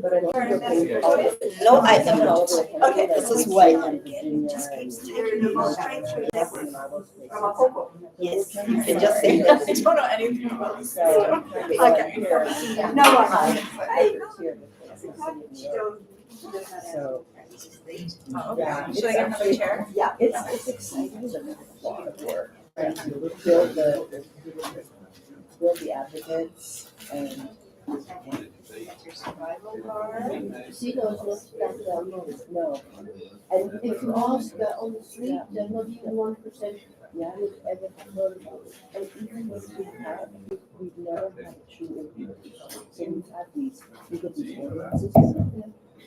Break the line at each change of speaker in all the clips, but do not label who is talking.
But I don't no, I don't know. Okay, this is white. Just keeps taking me straight through that one. Yes, I just say that. I don't know anything about this. Okay. No, so, yeah. Should I get another chair? Yeah, it's exciting. It's a lot of work. Build the advocates and your survival guard.
CEDAW is not that
No.
And if you ask on the street, they're not even 1%.
Yeah, would ever heard about it. And even if we have, we've never had a true implementation. So we've had these ordinances,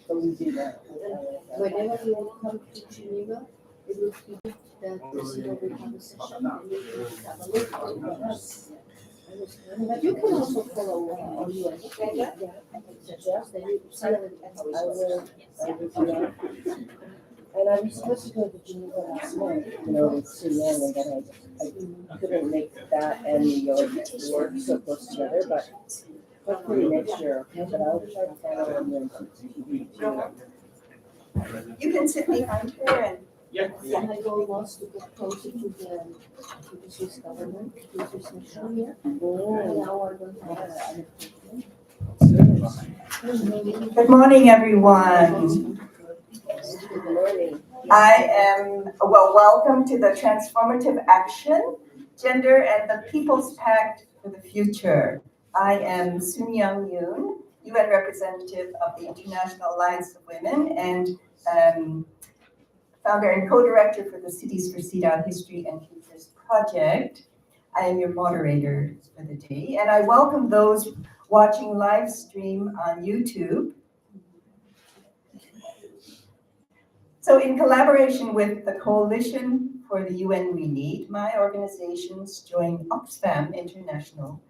but we do that.
Whenever you come to Geneva, it will be that the CEDAW will have a session and you can have a look at it. But you can also follow on US. Yeah, I suggest that you see it.
I will do that. And I was supposed to go to Geneva last month, it's too young, and then I couldn't make that and New York work so close together, but hopefully next year, okay, but I'll try to follow on the TV too. You can sit behind her and.
Yeah. My goal was to get closer to the Swiss government, to the Swiss national here. And now I don't have
Good morning, everyone.
Good morning.
Welcome to the Transformative Action, Gender and the People's Pact for the Future. I am Sun Young Yoon, UN representative of the International Alliance of Women and founder and co-director for the Cities for CEDAW History and Futures project. I am your moderator for the day, and I welcome those watching live stream on YouTube. So in collaboration with the Coalition for the UN We Need, my organizations joined Oxfam International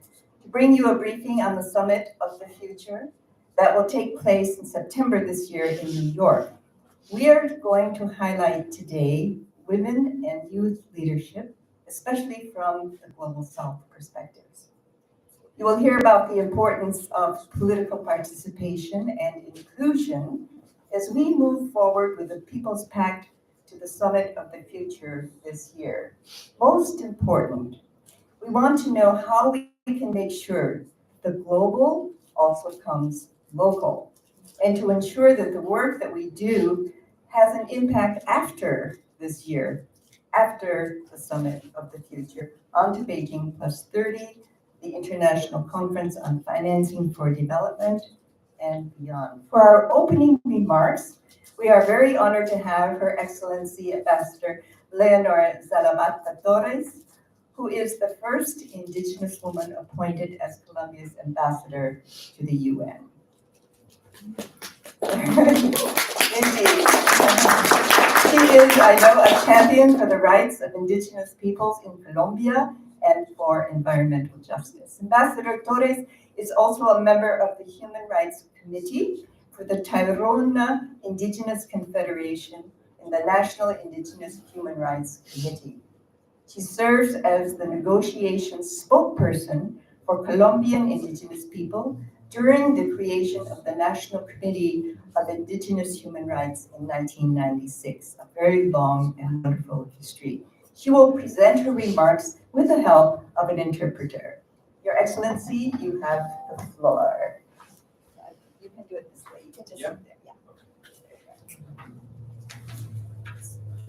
to bring you a briefing on the Summit of the Future that will take place in September this year in New York. We are going to highlight today women and youth leadership, especially from the Global South perspectives. You will hear about the importance of political participation and inclusion as we move forward with the People's Pact to the Summit of the Future this year. Most important, we want to know how we can make sure the global also comes local, and to ensure that the work that we do has an impact after this year, after the Summit of the Future, on to Beijing +30, the International Conference on Financing for Development, and beyond. For our opening remarks, we are very honored to have Her Excellency Ambassador Leonora Zalamata-Torres, who is the first Indigenous woman appointed as Colombia's ambassador to the UN. Indeed. She is, I know, a champion for the rights of Indigenous peoples in Colombia and for environmental justice. Ambassador Torres is also a member of the Human Rights Committee for the Tairona Indigenous Confederation in the National Indigenous Human Rights Committee. She serves as the negotiations spokesperson for Colombian Indigenous people during the creation of the National Committee of Indigenous Human Rights in 1996, a very long and wonderful history. She will present her remarks with the help of an interpreter. Your Excellency, you have the floor. You can do it this way. You can just sit there.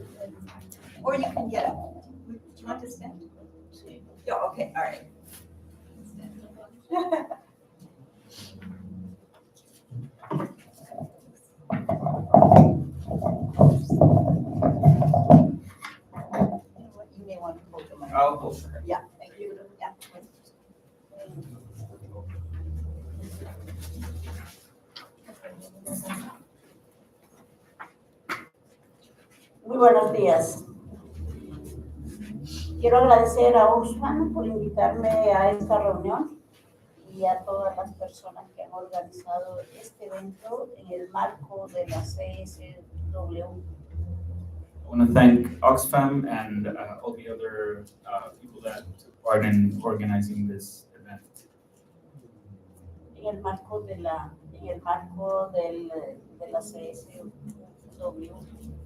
Yeah. Or you can get up. Do you want to stand? Yeah, okay, all right. You may want to hold the mic.
I'll hold her.
Yeah, thank you. Yeah.
Muy buenos días. Quiero agradecer a Oxfam por invitarme a esta reunión y a todas las personas que han organizado este evento en el marco de la CSW.
want to thank Oxfam and all the other people that took part in organizing this event.
En el marco de la CSOW.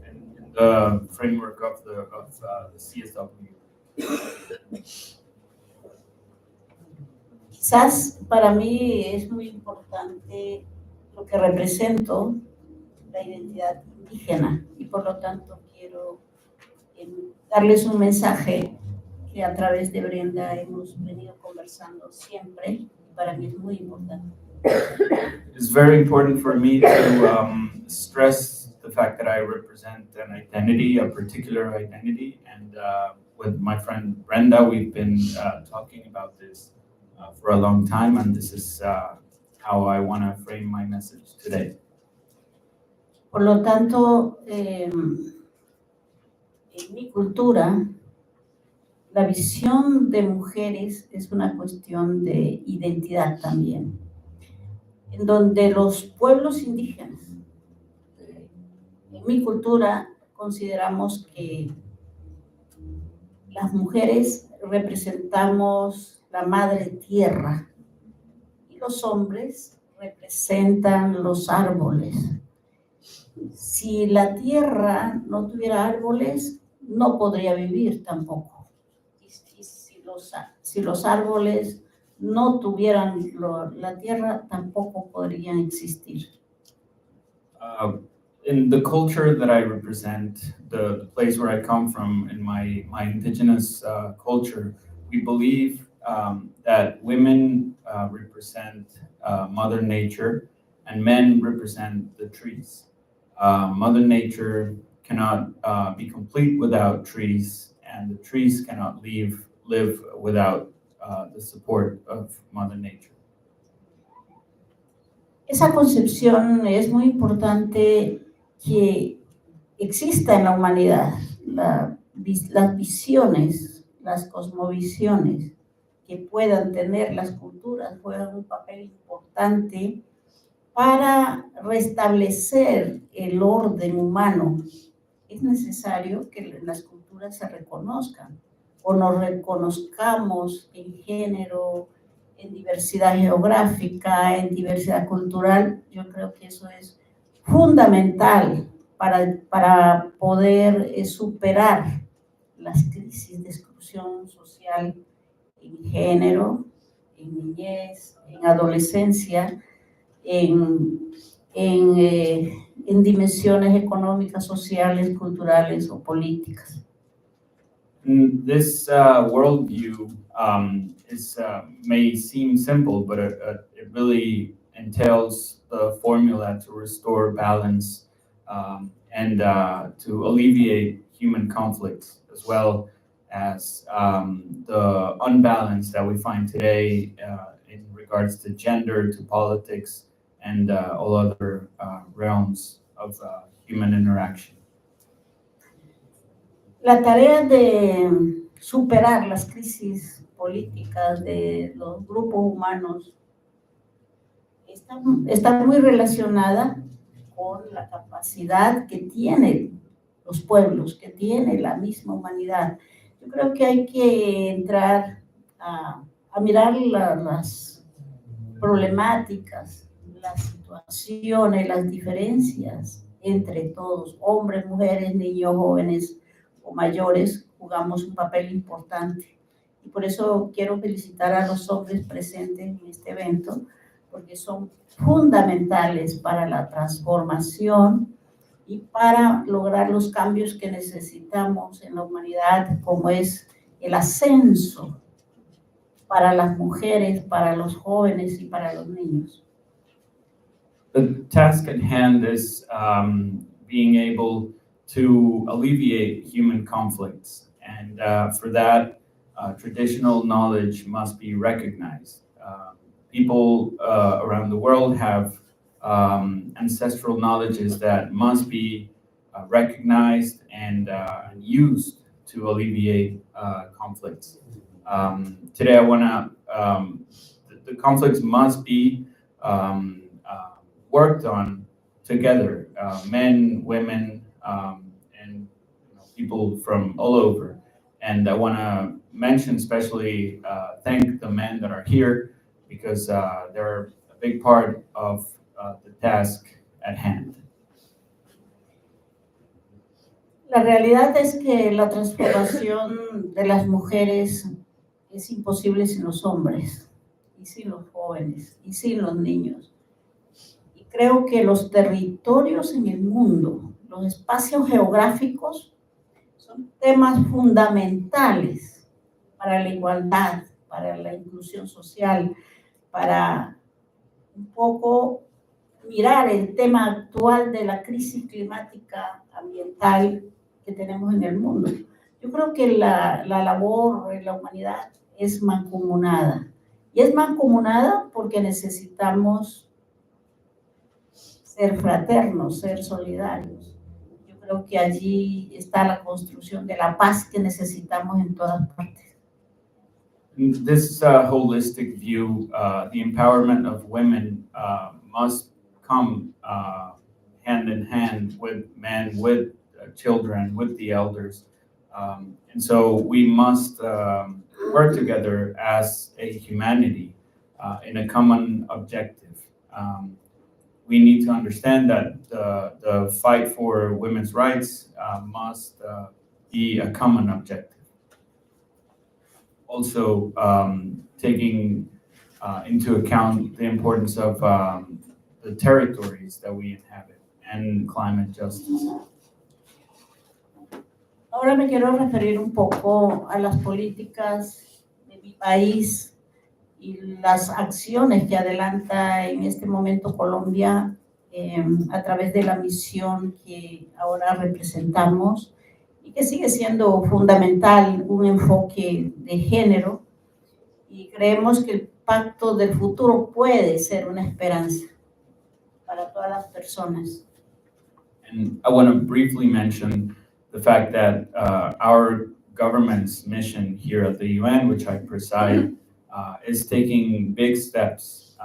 In the framework of the CSW.
Quizás para mí es muy importante lo que represento, la identidad indígena, y por lo tanto quiero darles un mensaje que a través de Brenda hemos venido conversando siempre, y para mí es muy importante.
It's very important for me to stress the fact that I represent an identity, a particular identity, and with my friend Brenda, we've been talking about this for a long time, and this is how I want to frame my message today.
Por lo tanto, en mi cultura, la visión de mujeres es una cuestión de identidad también, en donde los pueblos indígenas, en mi cultura, consideramos que las mujeres representamos la madre tierra y los hombres representan los árboles. Si la tierra no tuviera árboles, no podría vivir tampoco. Y si los árboles no tuvieran la tierra, tampoco podrían existir.
In the culture that I represent, the place where I come from, in my indigenous culture, we believe that women represent Mother Nature and men represent the trees. Mother Nature cannot be complete without trees, and the trees cannot live without the support of Mother Nature.
Esa concepción es muy importante que exista en la humanidad, las visiones, las cosmovisiones que puedan tener las culturas juegan un papel importante para restablecer el orden humano. Es necesario que las culturas se reconozcan o nos reconozcamos en género, en diversidad geográfica, en diversidad cultural. Yo creo que eso es fundamental para poder superar las crisis de exclusión social en género, en niñez, en adolescencia, en dimensiones económicas, sociales, culturales o políticas.
This worldview may seem simple, but it really entails the formula to restore balance and to alleviate human conflicts, as well as the unbalance that we find today in regards to gender, to politics, and all other realms of human interaction.
La tarea de superar las crisis políticas de los grupos humanos está muy relacionada con la capacidad que tienen los pueblos, que tiene la misma humanidad. Yo creo que hay que entrar a mirar las problemáticas, las situaciones, las diferencias entre todos, hombres, mujeres, niños, jóvenes o mayores, jugamos un papel importante. Y por eso quiero felicitar a los hombres presentes en este evento, porque son fundamentales para la transformación y para lograr los cambios que necesitamos en la humanidad, como es el ascenso para las mujeres, para los jóvenes y para los niños.
The task at hand is being able to alleviate human conflicts, and for that, traditional knowledge must be recognized. People around the world have ancestral knowledges that must be recognized and used to alleviate conflicts. Today, I want to. The conflicts must be worked on together, men, women, and people from all over. And I want to mention, especially thank the men that are here, because they're a big part of the task at hand.
La realidad es que la transformación de las mujeres es imposible sin los hombres, y sin los jóvenes, y sin los niños. Y creo que los territorios en el mundo, los espacios geográficos, son temas fundamentales para la igualdad, para la inclusión social, para un poco mirar el tema actual de la crisis climática ambiental que tenemos en el mundo. Yo creo que la labor de la humanidad es mancomunada. Y es mancomunada porque necesitamos ser fraternos, ser solidarios. Yo creo que allí está la construcción de la paz que necesitamos en todas partes.
This holistic view, the empowerment of women must come hand in hand with men, with children, with the elders. And so we must work together as a humanity in a common objective. We need to understand that the fight for women's rights must be a common objective. Also, taking into account the importance of the territories that we inhabit and climate justice.
Ahora me quiero referir un poco a las políticas de mi país y las acciones que adelanta en este momento Colombia a través de la misión que ahora representamos y que sigue siendo fundamental un enfoque de género, y creemos que el pacto del futuro puede ser una esperanza para todas las personas.
And I want to briefly mention the fact that our government's mission here at the UN, which I preside, is taking big steps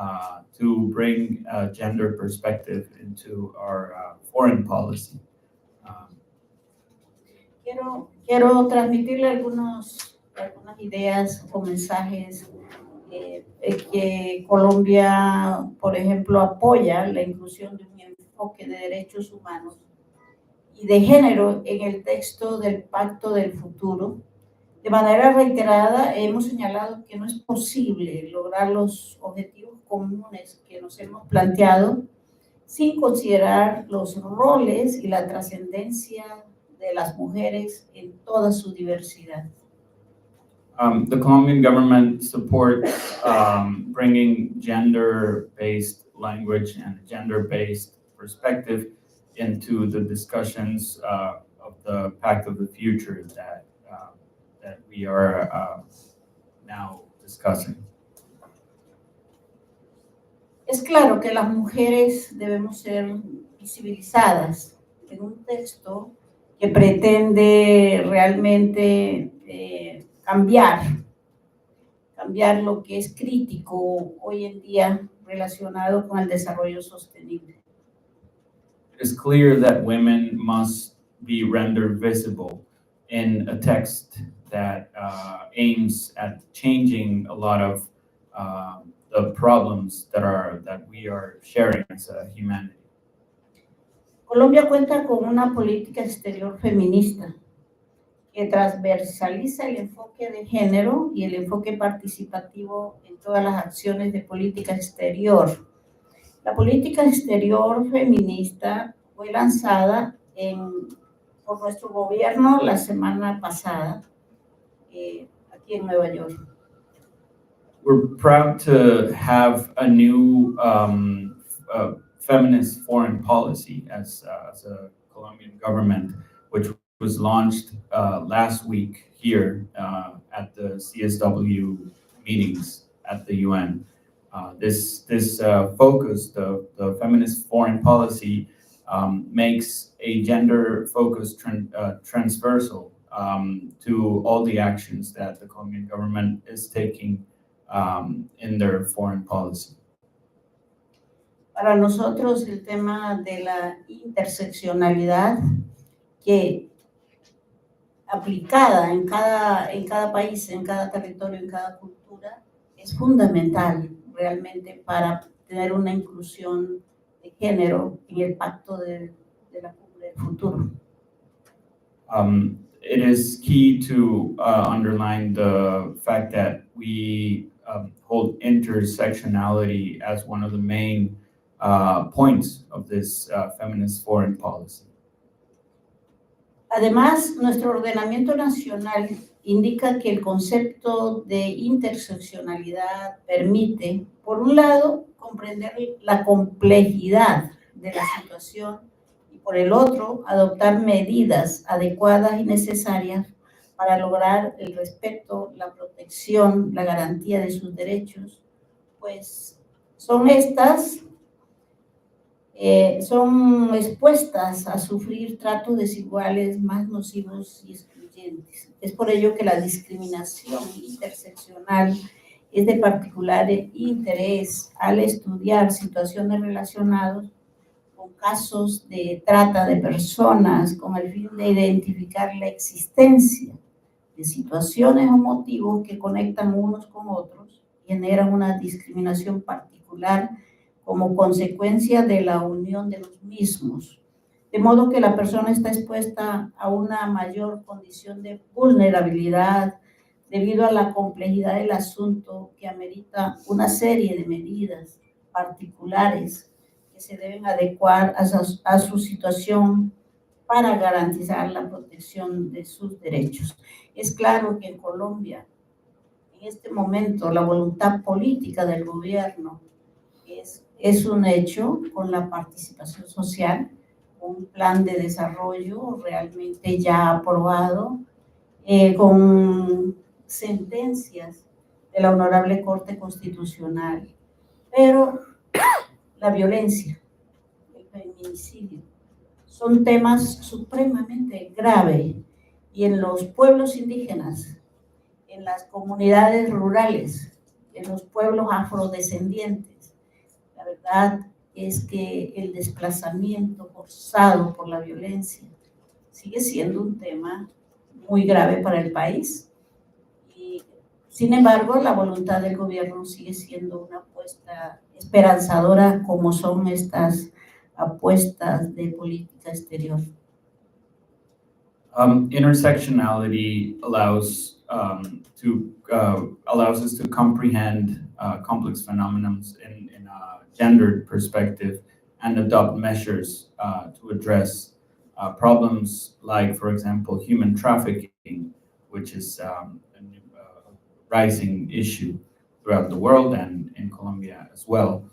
to bring a gender perspective into our foreign policy.
Quiero transmitirle algunas ideas o mensajes que Colombia, por ejemplo, apoya la inclusión de un enfoque de derechos humanos y de género en el texto del Pacto del Futuro. De manera reiterada hemos señalado que no es posible lograr los objetivos comunes que nos hemos planteado sin considerar los roles y la trascendencia de las mujeres en toda su diversidad.
The Colombian government supports bringing gender-based language and gender-based perspective into the discussions of the Pact of the Future that we are now discussing.
Es claro que las mujeres debemos ser visibilizadas en un texto que pretende realmente cambiar lo que es crítico hoy en día relacionado con el desarrollo sostenible.
It is clear that women must be rendered visible in a text that aims at changing a lot of the problems that we are sharing as a humanity.
Colombia cuenta con una política exterior feminista que transversaliza el enfoque de género y el enfoque participativo en todas las acciones de política exterior. La política exterior feminista fue lanzada por nuestro gobierno la semana pasada aquí en Nueva York.
We're proud to have a new feminist foreign policy as a Colombian government, which was launched last week here at the CSW meetings at the UN. This focus, the feminist foreign policy, makes a gender-focused transversal to all the actions that the Colombian government is taking in their foreign policy.
Para nosotros el tema de la interseccionalidad, que aplicada en cada país, en cada territorio, en cada cultura, es fundamental realmente para tener una inclusión de género en el pacto de la cumbre del futuro.
It is key to underline the fact that we hold intersectionality as one of the main points of this feminist foreign policy.
Además, nuestro ordenamiento nacional indica que el concepto de interseccionalidad permite, por un lado, comprender la complejidad de la situación y por el otro, adoptar medidas adecuadas y necesarias para lograr el respeto, la protección, la garantía de sus derechos, pues son expuestas a sufrir tratos desiguales más nocivos y excluyentes. Es por ello que la discriminación interseccional es de particular interés al estudiar situaciones relacionadas con casos de trata de personas con el fin de identificar la existencia de situaciones o motivos que conectan unos con otros y generan una discriminación particular como consecuencia de la unión de los mismos, de modo que la persona está expuesta a una mayor condición de vulnerabilidad debido a la complejidad del asunto que amerita una serie de medidas particulares que se deben adecuar a su situación para garantizar la protección de sus derechos. Es claro que en Colombia, en este momento, la voluntad política del gobierno es un hecho con la participación social, un plan de desarrollo realmente ya aprobado, con sentencias de la Honorable Corte Constitucional. Pero la violencia, el feminicidio, son temas supremamente graves y en los pueblos indígenas, en las comunidades rurales, en los pueblos afrodescendientes, la verdad es que el desplazamiento forzado por la violencia sigue siendo un tema muy grave para el país. Y, sin embargo, la voluntad del gobierno sigue siendo una apuesta esperanzadora, como son estas apuestas de política exterior.
Intersectionality allows us to comprehend complex phenomena in a gendered perspective and adopt measures to address problems like, for example, human trafficking, which is a rising issue throughout the world and in Colombia as well.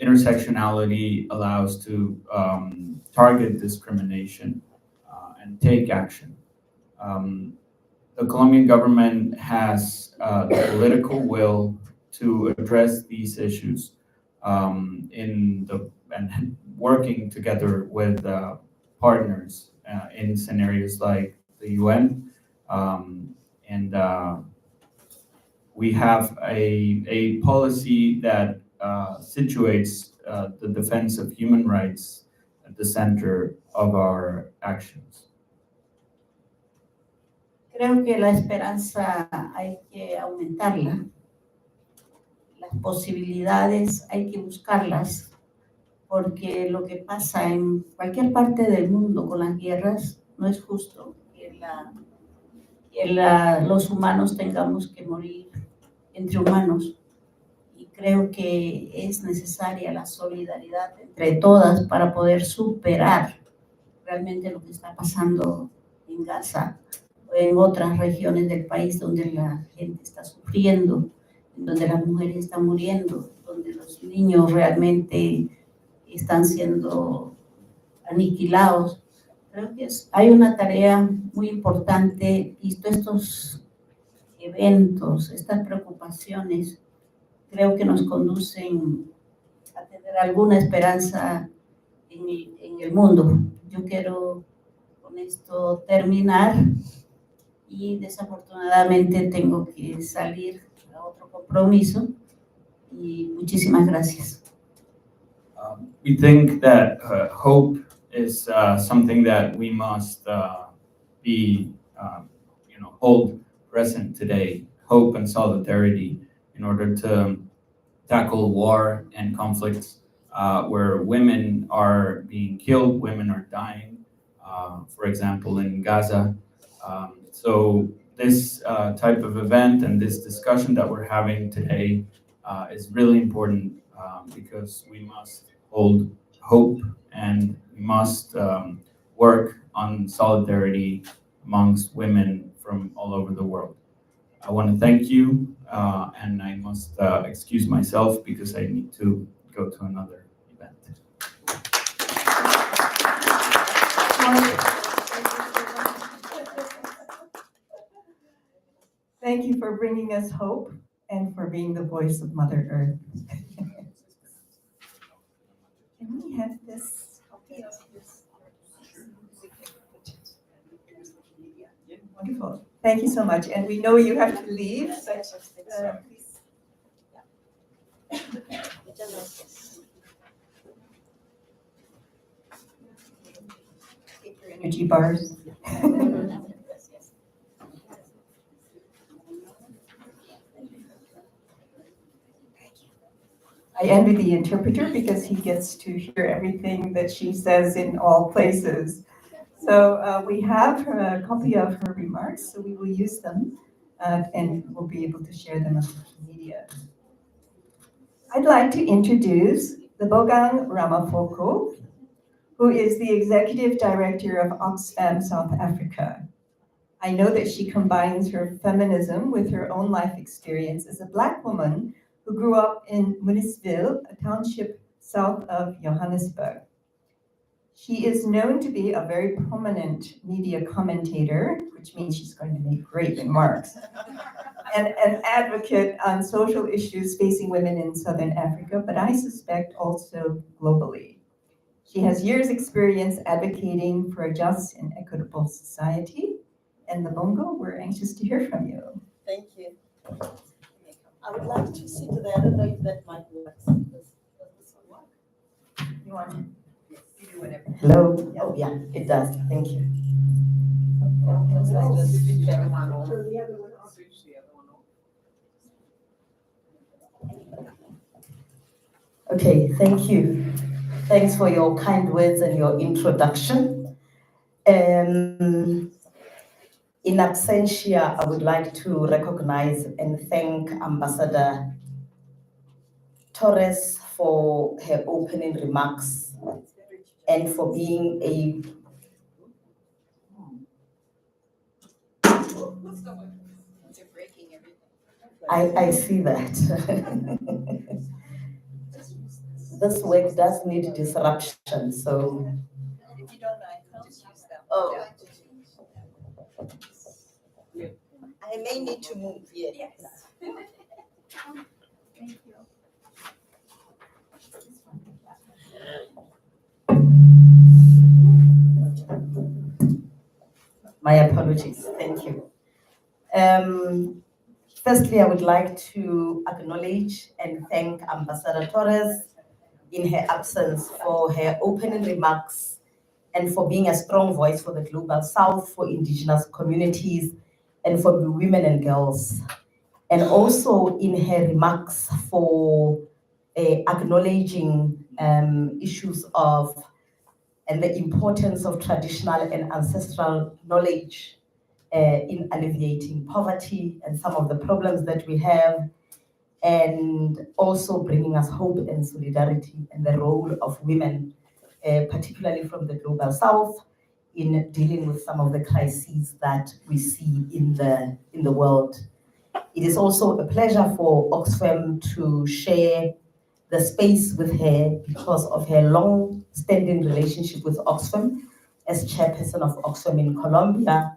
Intersectionality allows to target discrimination and take action. The Colombian government has the political will to address these issues and working together with partners in scenarios like the UN. We have a policy that situates the defense of human rights at the center of our actions.
Creo que la esperanza hay que aumentarla, las posibilidades hay que buscarlas, porque lo que pasa en cualquier parte del mundo con las guerras no es justo que los humanos tengamos que morir entre humanos. Y creo que es necesaria la solidaridad entre todas para poder superar realmente lo que está pasando en Gaza o en otras regiones del país donde la gente está sufriendo, donde las mujeres están muriendo, donde los niños realmente están siendo aniquilados. Creo que hay una tarea muy importante y todos estos eventos, estas preocupaciones, creo que nos conducen a tener alguna esperanza en el mundo. Yo quiero con esto terminar y desafortunadamente tengo que salir a otro compromiso y muchísimas gracias.
We think that hope is something that we must be hold present today, hope and solidarity in order to tackle war and conflicts where women are being killed, women are dying, for example, in Gaza. So this type of event and this discussion that we're having today is really important because we must hold hope and we must work on solidarity amongst women from all over the world. I want to thank you, and I must excuse myself because I need to go to another event.
Thank you for bringing us hope and for being the voice of Mother Earth. Can we have this copy of this? Wonderful. Thank you so much. And we know you have to leave, but please. Take your energy bars. I envy the interpreter because he gets to hear everything that she says in all places. So we have a copy of her remarks, so we will use them and we'll be able to share them on social media. I'd like to introduce the Bogang Ramaphosa, who is the Executive Director of Oxfam South Africa. I know that she combines her feminism with her own life experience as a Black woman who grew up in Munisville, a township south of Johannesburg. She is known to be a very prominent media commentator, which means she's going to make great remarks, and an advocate on social issues facing women in Southern Africa, but I suspect also globally. She has years' experience advocating for a just and equitable society. And Lebongo, we're anxious to hear from you.
Thank you. I would like to sit there. I don't know if that might work. Does this one work?
You want to? You do whatever.
Hello? Oh, yeah, it does. Thank you. Okay, thank you. Thanks for your kind words and your introduction. In absentia, I would like to recognize and thank Ambassador Torres for her opening remarks and for being a I see that. This work does need disruption, so.
If you don't mind, I'll just use that.
Oh. I may need to move, yes.
Thank you.
My apologies, thank you. Firstly, I would like to acknowledge and thank Ambassador Torres in her absence for her opening remarks and for being a strong voice for the Global South, for indigenous communities, and for the women and girls. And also in her remarks for acknowledging issues of and the importance of traditional and ancestral knowledge in alleviating poverty and some of the problems that we have, and also bringing us hope and solidarity and the role of women, particularly from the Global South, in dealing with some of the crises that we see in the world. It is also a pleasure for Oxfam to share the space with her because of her long-standing relationship with Oxfam as chairperson of Oxfam in Colombia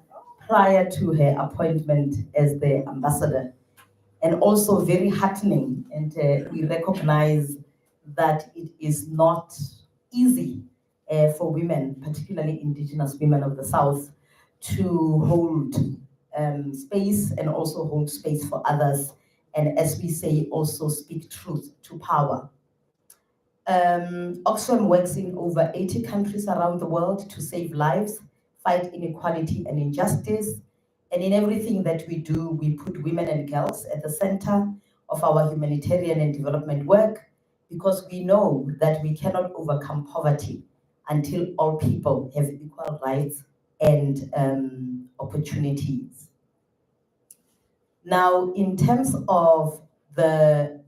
prior to her appointment as the ambassador. And also very heartening, and we recognize that it is not easy for women, particularly indigenous women of the South, to hold space and also hold space for others. And as we say, also speak truth to power. Oxfam works in over 80 countries around the world to save lives, fight inequality and injustice, And in everything that we do, we put women and girls at the center of our humanitarian and development work, because we know that we cannot overcome poverty until all people have equal rights and opportunities. Now, in terms of the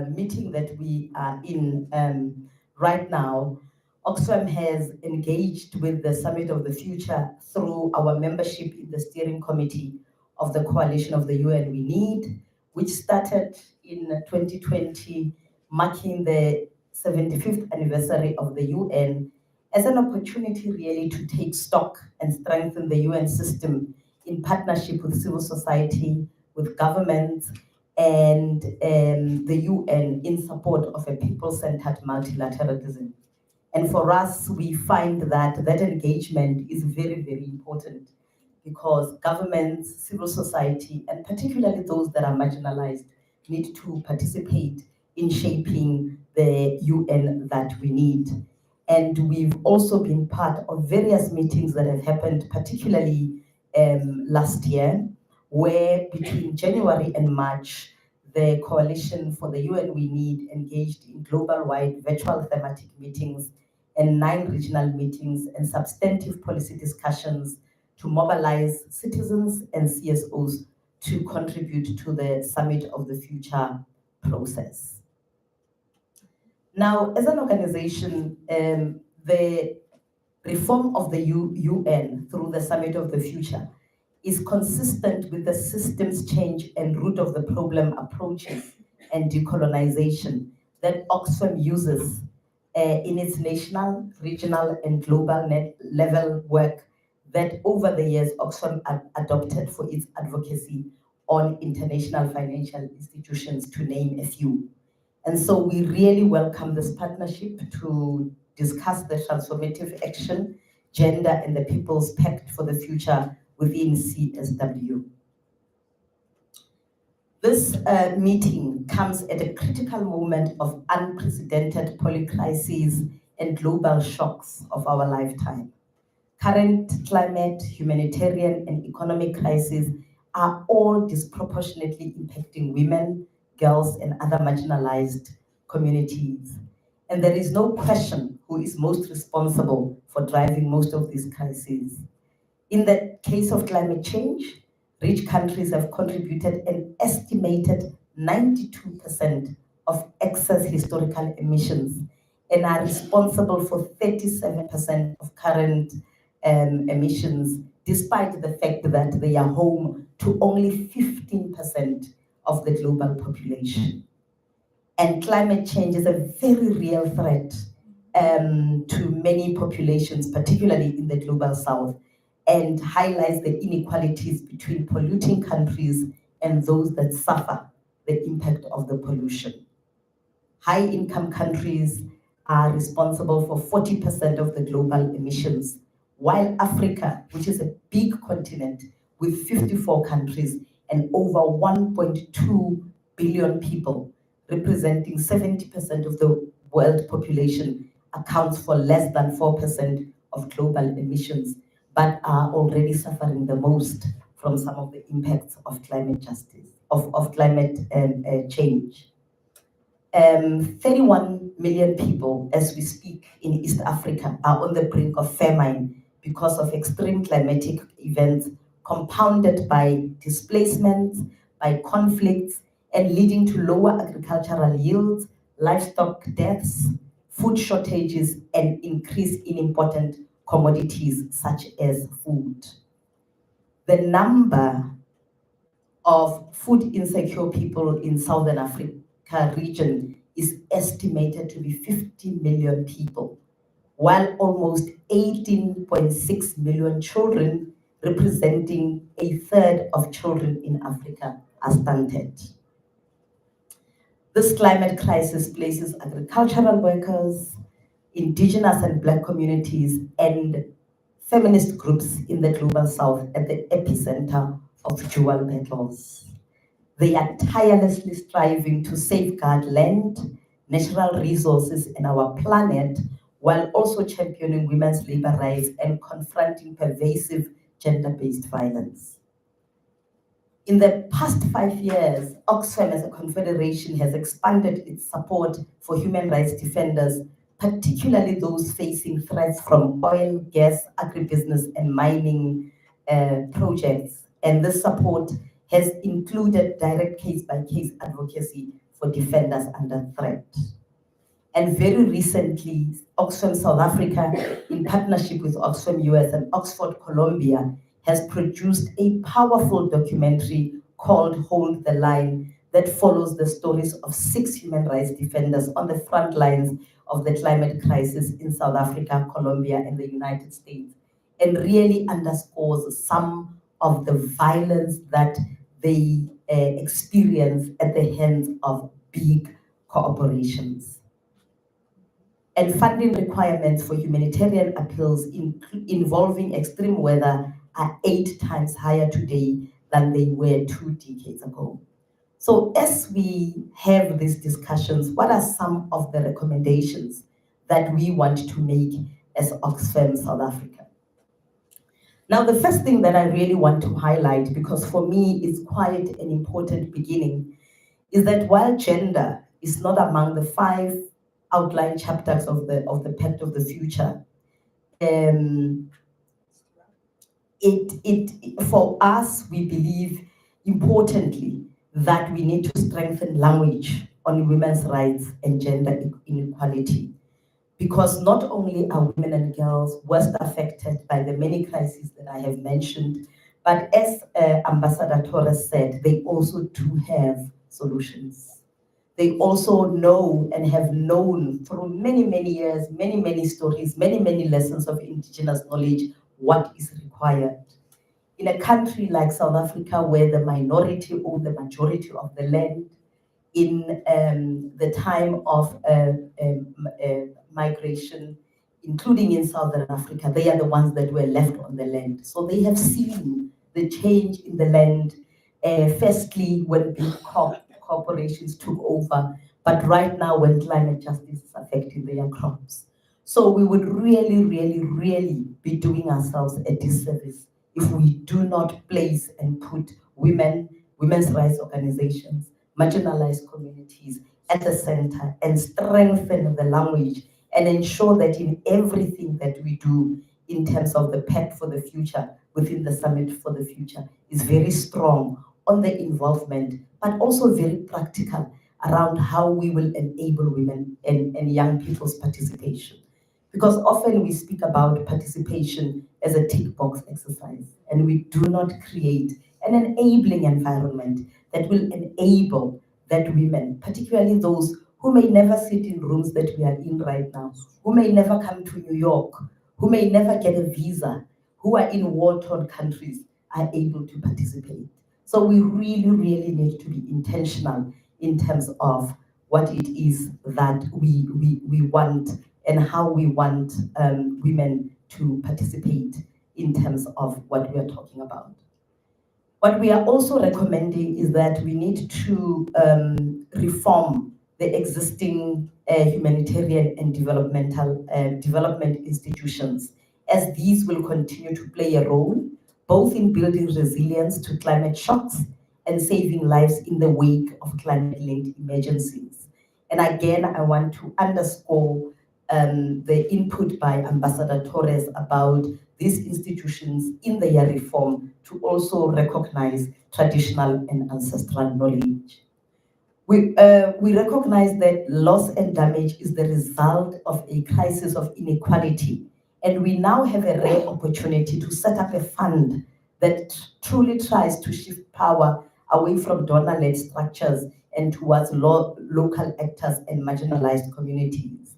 meeting that we are in right now, Oxfam has engaged with the Summit of the Future through our membership in the steering committee of the Coalition of the UN We Need, which started in 2020, marking the 75th anniversary of the UN, as an opportunity really to take stock and strengthen the UN system in partnership with civil society, with governments, and the UN in support of a people-centered multilateralism. And for us, we find that that engagement is very, very important, because governments, civil society, and particularly those that are marginalized, need to participate in shaping the UN that we need. And we've also been part of various meetings that have happened, particularly last year, where between January and March, the Coalition for the UN We Need engaged in global-wide virtual thematic meetings and 9 regional meetings and substantive policy discussions to mobilize citizens and CSOs to contribute to the Summit of the Future process. Now, as an organization, the reform of the UN through the Summit of the Future is consistent with the systems change and root of the problem approaches and decolonization that Oxfam uses in its national, regional, and global level work that over the years Oxfam adopted for its advocacy on international financial institutions, to name a few. And so we really welcome this partnership to discuss the transformative action, gender, and the People's Pact for the Future within CSW. This meeting comes at a critical moment of unprecedented polycrises and global shocks of our lifetime. Current climate, humanitarian, and economic crises are all disproportionately impacting women, girls, and other marginalized communities. And there is no question who is most responsible for driving most of these crises. In the case of climate change, rich countries have contributed an estimated 92% of excess historical emissions and are responsible for 37% of current emissions, despite the fact that they are home to only 15% of the global population. And climate change is a very real threat to many populations, particularly in the global south, and highlights the inequalities between polluting countries and those that suffer the impact of the pollution. High-income countries are responsible for 40% of the global emissions, while Africa, which is a big continent with 54 countries and over 1.2 billion people, representing 70% of the world population, accounts for less than 4% of global emissions, but are already suffering the most from some of the impacts of climate justice, of climate change. 31 million people, as we speak, in East Africa are on the brink of famine because of extreme climatic events compounded by displacement, by conflicts, and leading to lower agricultural yields, livestock deaths, food shortages, and increase in important commodities such as food. The number of food insecure people in Southern Africa region is estimated to be 50 million people, while almost 18.6 million children, representing a third of children in Africa, are stunted. This climate crisis places agricultural workers, indigenous and Black communities, and feminist groups in the global south at the epicenter of dual battles. They are tirelessly striving to safeguard land, natural resources, and our planet, while also championing women's labor rights and confronting pervasive gender-based violence. In the past 5 years, Oxfam as a confederation has expanded its support for human rights defenders, particularly those facing threats from oil, gas, agribusiness, and mining projects. And this support has included direct case-by-case advocacy for defenders under threat. And very recently, Oxfam South Africa, in partnership with Oxfam US and Oxford Columbia, has produced a powerful documentary called Hold the Line that follows the stories of 6 human rights defenders on the front lines of the climate crisis in South Africa, Colombia, and the United States, and really underscores some of the violence that they experience at the hands of big corporations. And funding requirements for humanitarian appeals involving extreme weather are 8 times higher today than they were 2 decades ago. So as we have these discussions, what are some of the recommendations that we want to make as Oxfam South Africa? Now, the first thing that I really want to highlight, because for me it's quite an important beginning, is that while gender is not among the 5 outline chapters of the Pact of the Future, for us, we believe importantly that we need to strengthen language on women's rights and gender inequality, because not only are women and girls worst affected by the many crises that I have mentioned, but as Ambassador Torres said, they also do have solutions. They also know and have known through many, many years, many, many stories, many, many lessons of indigenous knowledge, what is required. In a country like South Africa, where the minority own the majority of the land, in the time of migration, including in Southern Africa, they are the ones that were left on the land. So they have seen the change in the land, firstly when big corporations took over, but right now when climate justice is affecting their crops. So we would really, really, really be doing ourselves a disservice if we do not place and put women's rights organizations, marginalized communities at the center and strengthen the language and ensure that in everything that we do in terms of the Pact for the Future within the Summit for the Future is very strong on the involvement, but also very practical around how we will enable women and young people's participation. Because often we speak about participation as a tick box exercise, and we do not create an enabling environment that will enable that women, particularly those who may never sit in rooms that we are in right now, who may never come to New York, who may never get a visa, who are in war-torn countries, are able to participate. So we really, really need to be intentional in terms of what it is that we want and how we want women to participate in terms of what we are talking about. What we are also recommending is that we need to reform the existing humanitarian and development institutions, as these will continue to play a role both in building resilience to climate shocks and saving lives in the wake of climate-linked emergencies. And again, I want to underscore the input by Ambassador Torres about these institutions in their reform to also recognize traditional and ancestral knowledge. We recognize that loss and damage is the result of a crisis of inequality, and we now have a rare opportunity to set up a fund that truly tries to shift power away from donor-led structures and towards local actors and marginalized communities.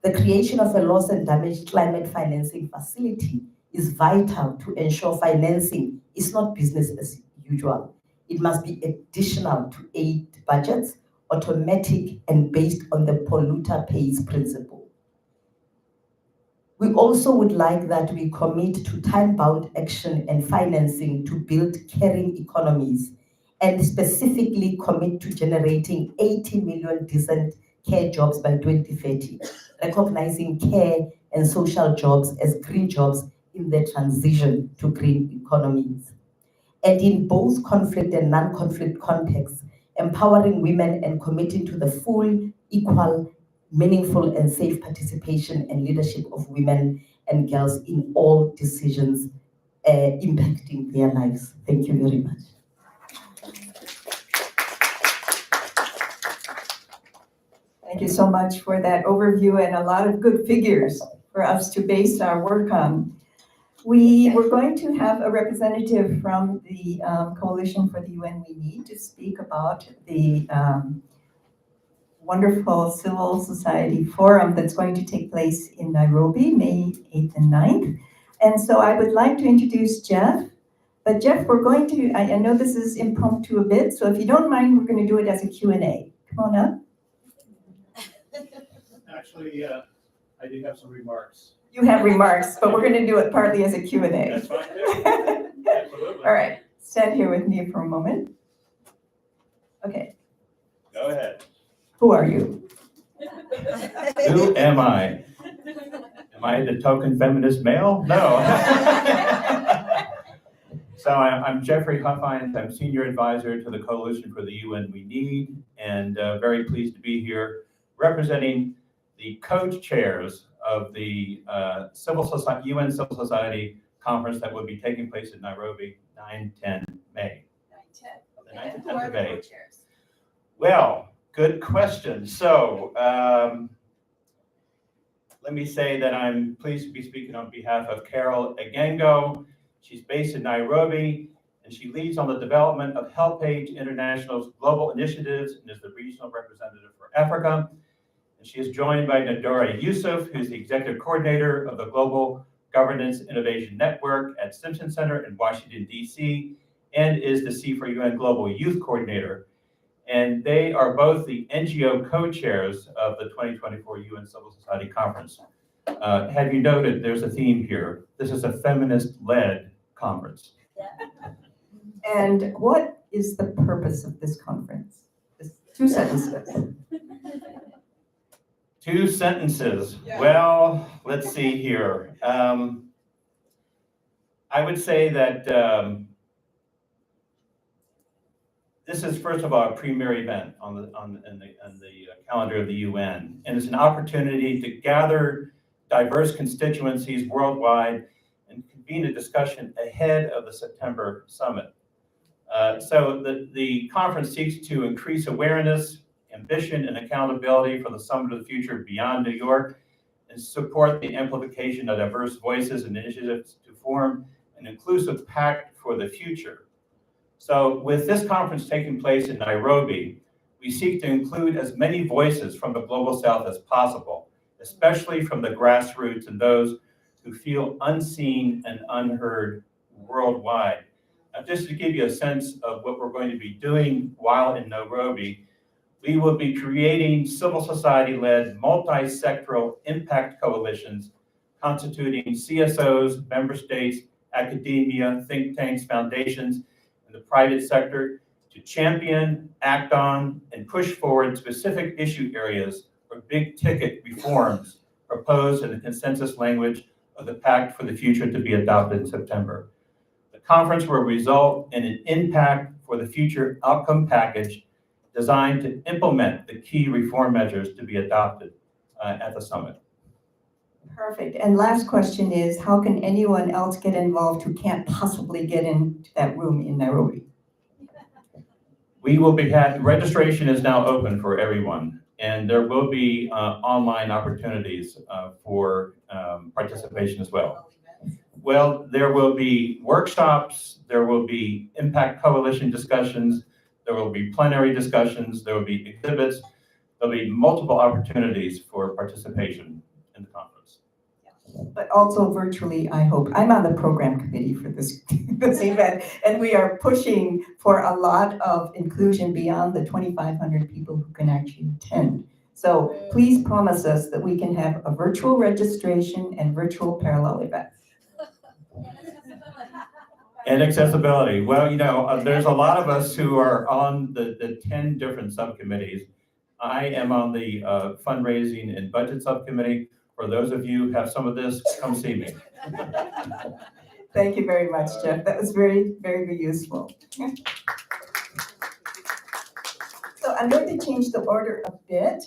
The creation of a loss and damage climate financing facility is vital to ensure financing is not business as usual. It must be additional to aid budgets, automatic and based on the polluter pays principle. We also would like that we commit to time-bound action and financing to build caring economies, and specifically commit to generating 80 million decent care jobs by 2030, recognizing care and social jobs as green jobs in the transition to green economies. and in both conflict and non-conflict contexts, empowering women and committing to the full, equal, meaningful, and safe participation and leadership of women and girls in all decisions impacting their lives. Thank you very much.
Thank you so much for that overview and a lot of good figures for us to base our work on. We were going to have a representative from the Coalition for the UN We Need to speak about the wonderful civil society forum that's going to take place in Nairobi, May 8th and 9th. And so I would like to introduce Jeff. But Jeff, we're going to, I know this is impromptu a bit, so if you don't mind, we're going to do it as a Q&A. Come on up.
Actually, I do have some remarks.
You have remarks, but we're going to do it partly as a Q&A.
That's fine too. Absolutely.
All right, stand here with me for a moment. Okay,
Go ahead.
who are you?
Who am I? Am I the token feminist male? No. So I'm Jeffrey Huffines. I'm Senior Advisor to the Coalition for the UN We Need, and very pleased to be here representing the co-chairs of the UN Civil Society Conference that will be taking place in Nairobi, 9-10 May. 9-10. The 9th and 10th of May. Well, good question. So let me say that I'm pleased to be speaking on behalf of Carol Egengo. She's based in Nairobi, and she leads on the development of HelpAge International's global initiatives and is the regional representative for Africa. And she is joined by Nadora Yusuf, who's the executive coordinator of the Global Governance Innovation Network at Simpson Center in Washington, D.C., and is the C4UN Global Youth Coordinator. And they are both the NGO co-chairs of the 2024 UN Civil Society Conference. Have you noted there's a theme here? This is a feminist-led conference.
And what is the purpose of this conference? Just 2 sentences.
2 sentences. Yeah. Well, let's see here. I would say that this is, first of all, a premier event on the calendar of the UN, and it's an opportunity to gather diverse constituencies worldwide and convene a discussion ahead of the September summit. So the conference seeks to increase awareness, ambition, and accountability for the Summit of the Future beyond New York, and support the amplification of diverse voices and initiatives to form an inclusive pact for the future. So with this conference taking place in Nairobi, we seek to include as many voices from the Global South as possible, especially from the grassroots and those who feel unseen and unheard worldwide. Now, just to give you a sense of what we're going to be doing while in Nairobi, we will be creating civil society-led multi-sectoral impact coalitions constituting CSOs, member states, academia, think tanks, foundations, and the private sector to champion, act on, and push forward specific issue areas or big-ticket reforms proposed in the consensus language of the Pact for the Future to be adopted in September. The conference will result in an impact for the future outcome package designed to implement the key reform measures to be adopted at the summit.
Perfect. And last question is, how can anyone else get involved who can't possibly get into that room in Nairobi?
We will be registration is now open for everyone, and there will be online opportunities for participation as well. Well, there will be workshops, there will be impact coalition discussions, there will be plenary discussions, there will be exhibits, there'll be multiple opportunities for participation in the conference.
But also virtually, I hope. I'm on the program committee for this event, and we are pushing for a lot of inclusion beyond the 2,500 people who can actually attend. So please promise us that we can have a virtual registration and virtual parallel events.
And accessibility. Well, there's a lot of us who are on the 10 different subcommittees. I am on the fundraising and budget subcommittee. For those of you who have some of this, come see me.
Thank you very much, Jeff. That was very, very useful. So I'm going to change the order a bit.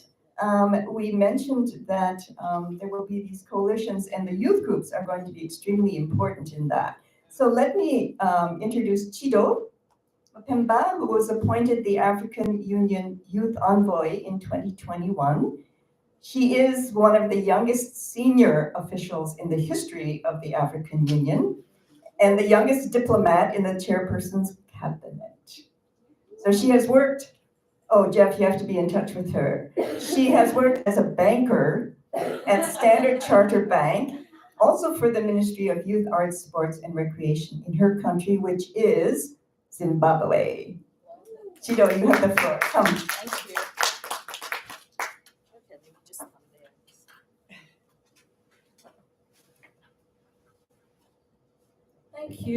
We mentioned that there will be these coalitions and the youth groups are going to be extremely important in that. So let me introduce CEDAW Pemba, who was appointed the African Union Youth Envoy in 2021. She is one of the youngest senior officials in the history of the African Union and the youngest diplomat in the chairperson's cabinet. So she has worked, oh, Jeff, you have to be in touch with her. She has worked as a banker at Standard Chartered Bank, also for the Ministry of Youth, Arts, Sports, and Recreation in her country, which is Zimbabwe. CEDAW, you have the floor. Come.
Thank you. Okay, let me just come there.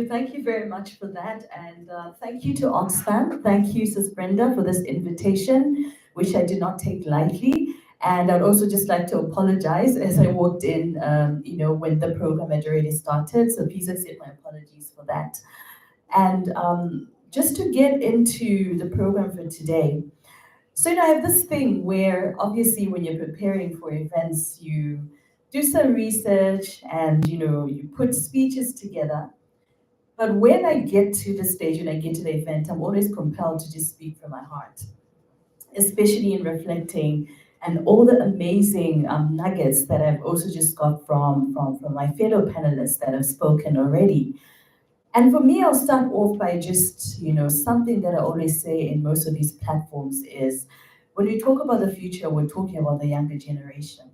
Thank you very much for that, and thank you to Oxfam. Thank you, Sis Brenda, for this invitation, which I did not take lightly. And I'd also just like to apologize as I walked in, when the program had already started. So please accept my apologies for that. And just to get into the program for today. So, I have this thing where obviously when you're preparing for events, you do some research and, you put speeches together. But when I get to the stage, when I get to the event, I'm always compelled to just speak from my heart, especially in reflecting and all the amazing nuggets that I've also just got from my fellow panelists that have spoken already. And for me, I'll start off by just, something that I always say in most of these platforms is, when we talk about the future, we're talking about the younger generation.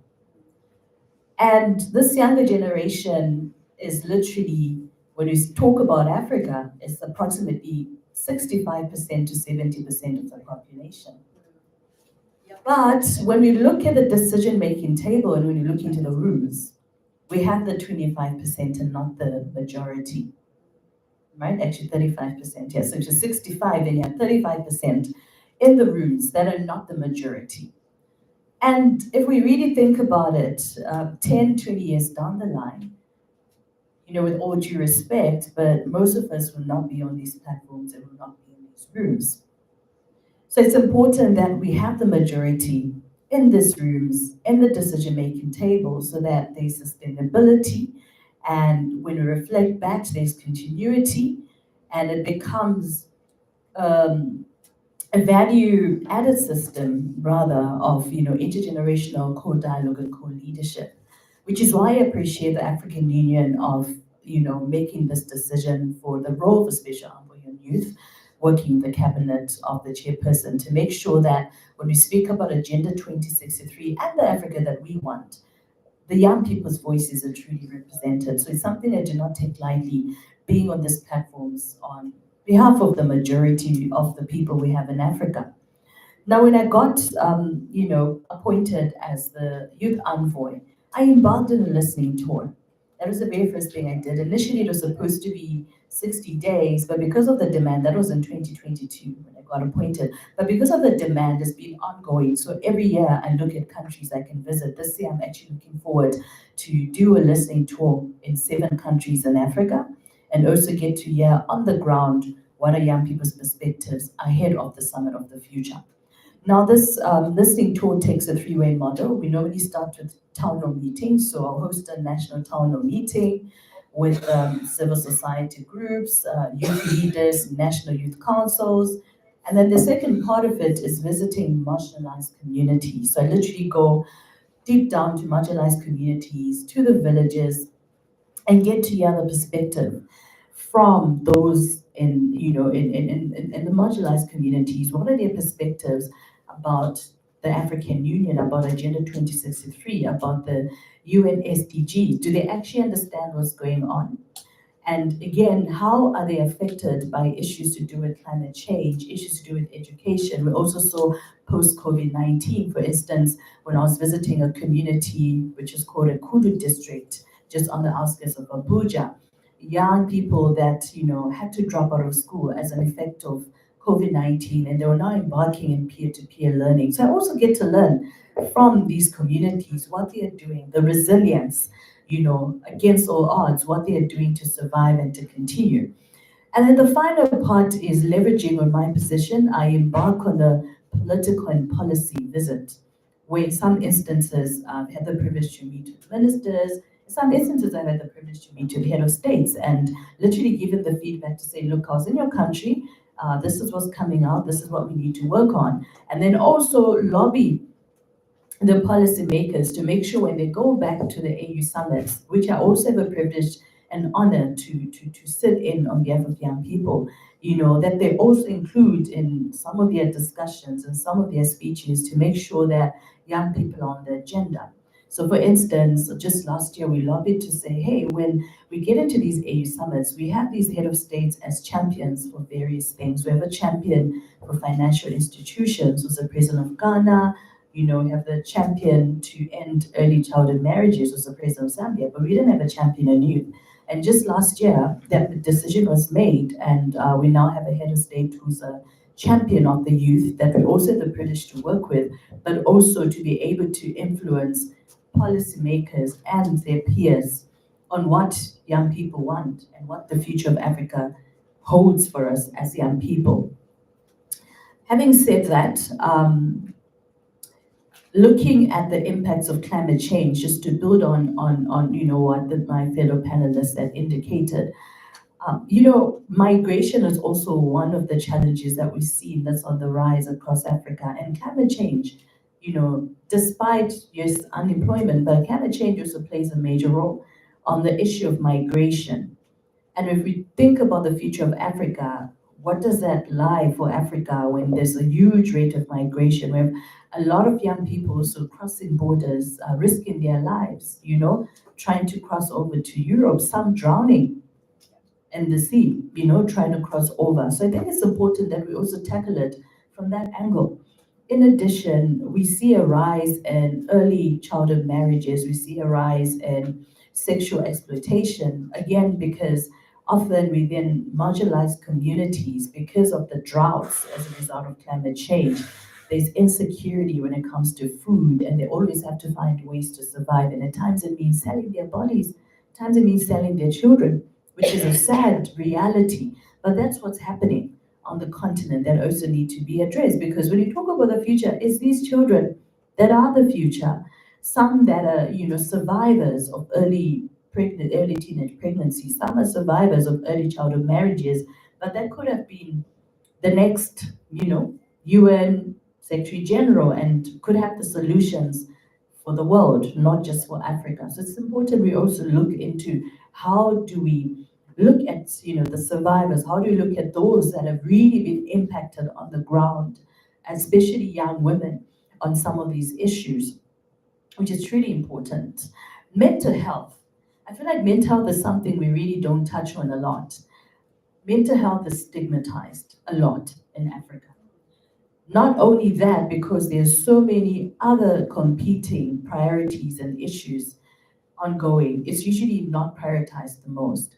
And this younger generation is literally, when we talk about Africa, it's approximately 65% to 70% of the population. But when we look at the decision-making table and when you look into the rooms, we have the 25% and not the majority. Right? Actually 35%, yes. So to 65, then you have 35% in the rooms that are not the majority. And if we really think about it, 10, 20 years down the line, with all due respect, but most of us will not be on these platforms and will not be in these rooms. So it's important that we have the majority in these rooms, in the decision-making table, so that there's sustainability. And when we reflect back, there's continuity, and it becomes a value-added system, rather, of intergenerational co-dialogue and co-leadership, which is why I appreciate the African Union of making this decision for the role of a special envoy on youth, working the cabinet of the chairperson to make sure that when we speak about Agenda 2063 and the Africa that we want, the young people's voices are truly represented. So it's something I do not take lightly, being on these platforms on behalf of the majority of the people we have in Africa. Now, when I got, appointed as the youth envoy, I embarked on a listening tour. That was the very first thing I did. Initially, it was supposed to be 60 days, but because of the demand, that was in 2022 when I got appointed, but because of the demand, it's been ongoing. So every year I look at countries I can visit. This year, I'm actually looking forward to do a listening tour in 7 countries in Africa, and also get to hear on the ground what are young people's perspectives ahead of the Summit of the Future. Now, this listening tour takes a 3-way model. We normally start with town hall meetings, so I'll host a national town hall meeting with civil society groups, youth leaders, national youth councils, and then the second part of it is visiting marginalized communities. So I literally go deep down to marginalized communities, to the villages, and get to hear the perspective from those in the marginalized communities. What are their perspectives about the African Union, about Agenda 2063, about the UN SDGs? Do they actually understand what's going on? And again, how are they affected by issues to do with climate change, issues to do with education? We also saw post-COVID-19, for instance, when I was visiting a community which is called a Kudu district, just on the outskirts of Abuja, young people that had to drop out of school as an effect of COVID-19, and they were now embarking in peer-to-peer learning. So I also get to learn from these communities what they are doing, the resilience, against all odds, what they are doing to survive and to continue. And then the final part is leveraging on my position. I embark on a political and policy visit, where in some instances I've had the privilege to meet with ministers. In some instances I've had the privilege to meet with the head of states and literally give them the feedback to say, look, I was in your country, this is what's coming out, this is what we need to work on. And then also lobby the policymakers to make sure when they go back to the AU summits, which I also have a privilege and honor to sit in on behalf of young people, that they also include in some of their discussions and some of their speeches to make sure that young people are on the agenda. So for instance, just last year we lobbied to say, hey, when we get into these AU summits, we have these head of states as champions for various things. We have a champion for financial institutions, who's the president of Ghana. We have the champion to end early childhood marriages, was the president of Zambia, but we didn't have a champion in youth. And just last year, that decision was made, and we now have a head of state who's a champion of the youth that we also have the privilege to work with, but also to be able to influence policymakers and their peers on what young people want and what the future of Africa holds for us as young people. Having said that, looking at the impacts of climate change, just to build on what my fellow panelists had indicated, migration is also one of the challenges that we've seen that's on the rise across Africa. And climate change, despite yes, unemployment, but climate change also plays a major role on the issue of migration. And if we think about the future of Africa, what does that lie for Africa when there's a huge rate of migration? We have a lot of young people also crossing borders, risking their lives, trying to cross over to Europe, some drowning in the sea, trying to cross over. So I think it's important that we also tackle it from that angle. In addition, we see a rise in early childhood marriages. We see a rise in sexual exploitation, again, because often within marginalized communities, because of the droughts as a result of climate change, there's insecurity when it comes to food, and they always have to find ways to survive. And at times it means selling their bodies, at times it means selling their children, which is a sad reality. But that's what's happening on the continent that also need to be addressed. Because when you talk about the future, it's these children that are the future. Some that are, survivors of early teenage pregnancy, some are survivors of early childhood marriages, but that could have been the next, UN Secretary General and could have the solutions for the world, not just for Africa. So it's important we also look into how do we look at the survivors, how do we look at those that have really been impacted on the ground, especially young women on some of these issues, which is truly important. Mental health. I feel like mental health is something we really don't touch on a lot. Mental health is stigmatized a lot in Africa. Not only that, because there's so many other competing priorities and issues ongoing, it's usually not prioritized the most.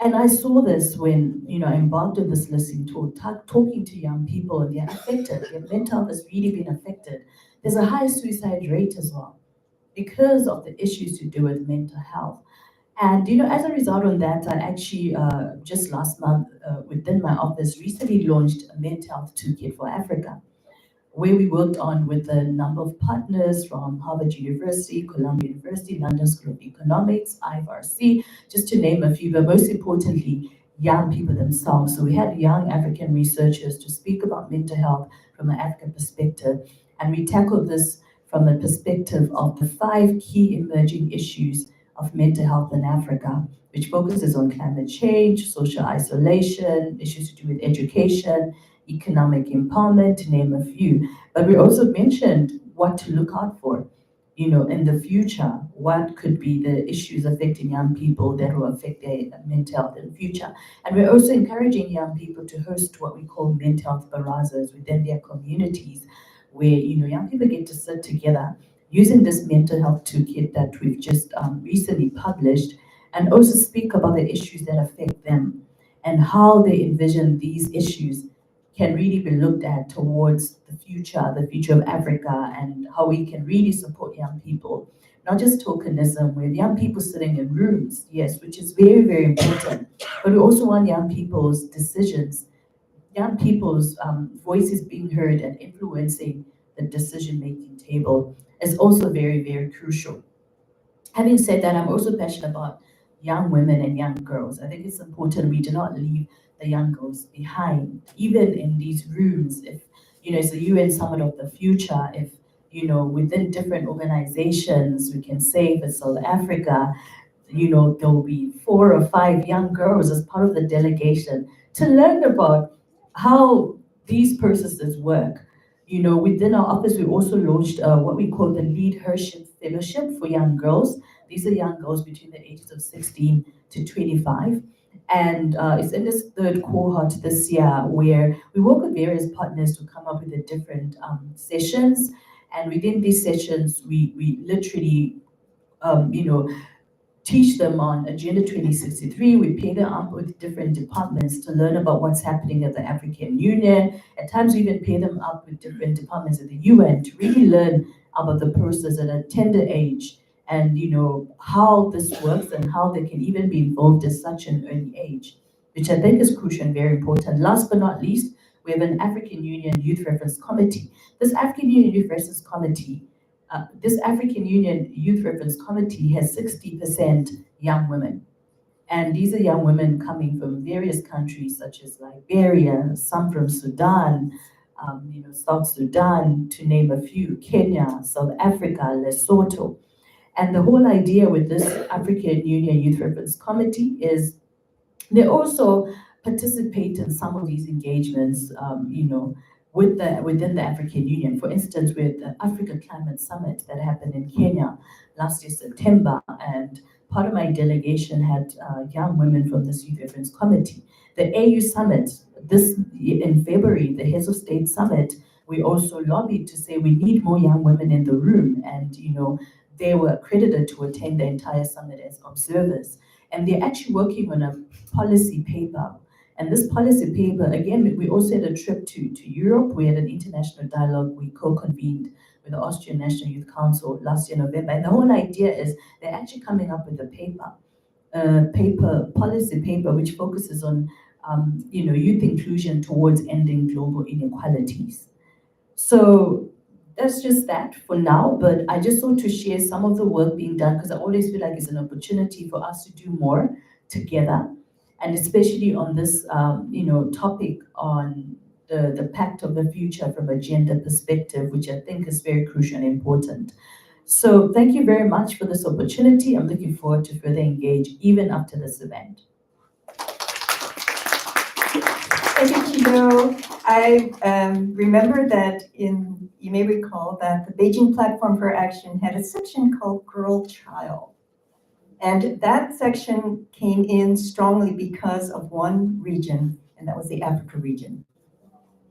And I saw this when, I embarked on this listening tour, talking to young people, and they're affected. Their mental health has really been affected. There's a high suicide rate as well because of the issues to do with mental health. And, as a result of that, I actually, just last month, within my office, recently launched a mental health toolkit for Africa, where we worked on with a number of partners from Harvard University, Columbia University, London School of Economics, IFRC, just to name a few, but most importantly, young people themselves. So we had young African researchers to speak about mental health from an African perspective, and we tackled this from a perspective of the 5 key emerging issues of mental health in Africa, which focuses on climate change, social isolation, issues to do with education, economic empowerment, to name a few. But we also mentioned what to look out for, in the future, what could be the issues affecting young people that will affect their mental health in the future. And we're also encouraging young people to host what we call mental health barazas within their communities, where, young people get to sit together using this mental health toolkit that we've just recently published, and also speak about the issues that affect them and how they envision these issues can really be looked at towards the future of Africa, and how we can really support young people, not just tokenism, with young people sitting in rooms, yes, which is very, very important, but we also want young people's decisions, young people's voices being heard and influencing the decision-making table is also very, very crucial. Having said that, I'm also passionate about young women and young girls. I think it's important we do not leave the young girls behind, even in these rooms. If, it's the UN Summit of the Future, if, within different organizations, we can say for South Africa, there will be 4 or 5 young girls as part of the delegation to learn about how these processes work. Within our office, we also launched what we call the Lead Hership Fellowship for young girls. These are young girls between the ages of 16 to 25. And it's in this 3rd cohort this year where we work with various partners to come up with the different sessions. And within these sessions, we literally, teach them on Agenda 2063. We pair them up with different departments to learn about what's happening at the African Union. At times, we even pair them up with different departments at the UN to really learn about the process at a tender age and how this works and how they can even be involved at such an early age, which I think is crucial and very important. Last but not least, we have an African Union Youth Reference Committee. This African Union Youth Reference Committee this African Union Youth Reference Committee has 60% young women. And these are young women coming from various countries such as Liberia, some from Sudan, South Sudan, to name a few, Kenya, South Africa, Lesotho. And the whole idea with this African Union Youth Reference Committee is they also participate in some of these engagements, within the African Union. For instance, with the Africa Climate Summit that happened in Kenya last year, September, and part of my delegation had young women from this Youth Reference Committee. The AU Summit, in February, the Heads of State Summit, we also lobbied to say we need more young women in the room, and they were accredited to attend the entire summit as observers. And they're actually working on a policy paper. And this policy paper, again, we also had a trip to Europe. We had an international dialogue we co-convened with the Austrian National Youth Council last year, November. And the whole idea is they're actually coming up with a policy paper, which focuses on, youth inclusion towards ending global inequalities. So that's just that for now, but I just want to share some of the work being done because I always feel like it's an opportunity for us to do more together. And especially on this, topic on the Pact of the Future from a gender perspective, which I think is very crucial and important. So thank you very much for this opportunity. I'm looking forward to further engage even after this event.
Thank you, Chido. I remember that you may recall that the Beijing Platform for Action had a section called Girl Child. And that section came in strongly because of one region, and that was the Africa region.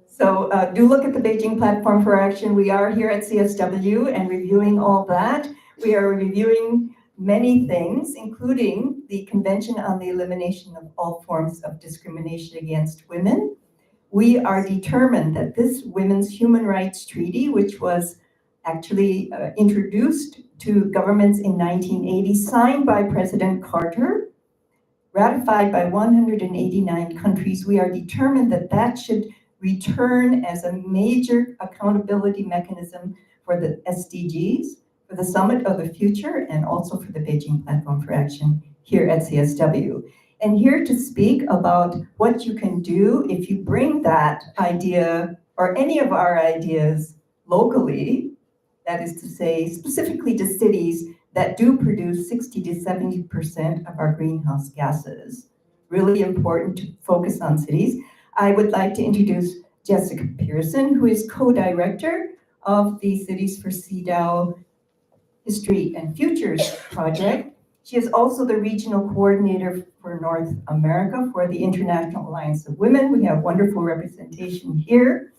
So do look at the Beijing Platform for Action. We are here at CSW and reviewing all that. We are reviewing many things, including the Convention on the Elimination of All Forms of Discrimination Against Women. We are determined that this Women's Human Rights Treaty, which was actually introduced to governments in 1980, signed by President Carter, ratified by 189 countries. We are determined that that should return as a major accountability mechanism for the SDGs, for the Summit of the Future, and also for the Beijing Platform for Action here at CSW. And here to speak about what you can do if you bring that idea or any of our ideas locally, that is to say, specifically to cities that do produce 60 to 70% of our greenhouse gases. Really important to focus on cities. I would like to introduce Jessica Pearson, who is co-director of the Cities for CEDAW History and Futures project. She is also the regional coordinator for North America for the International Alliance of Women. We have wonderful representation here.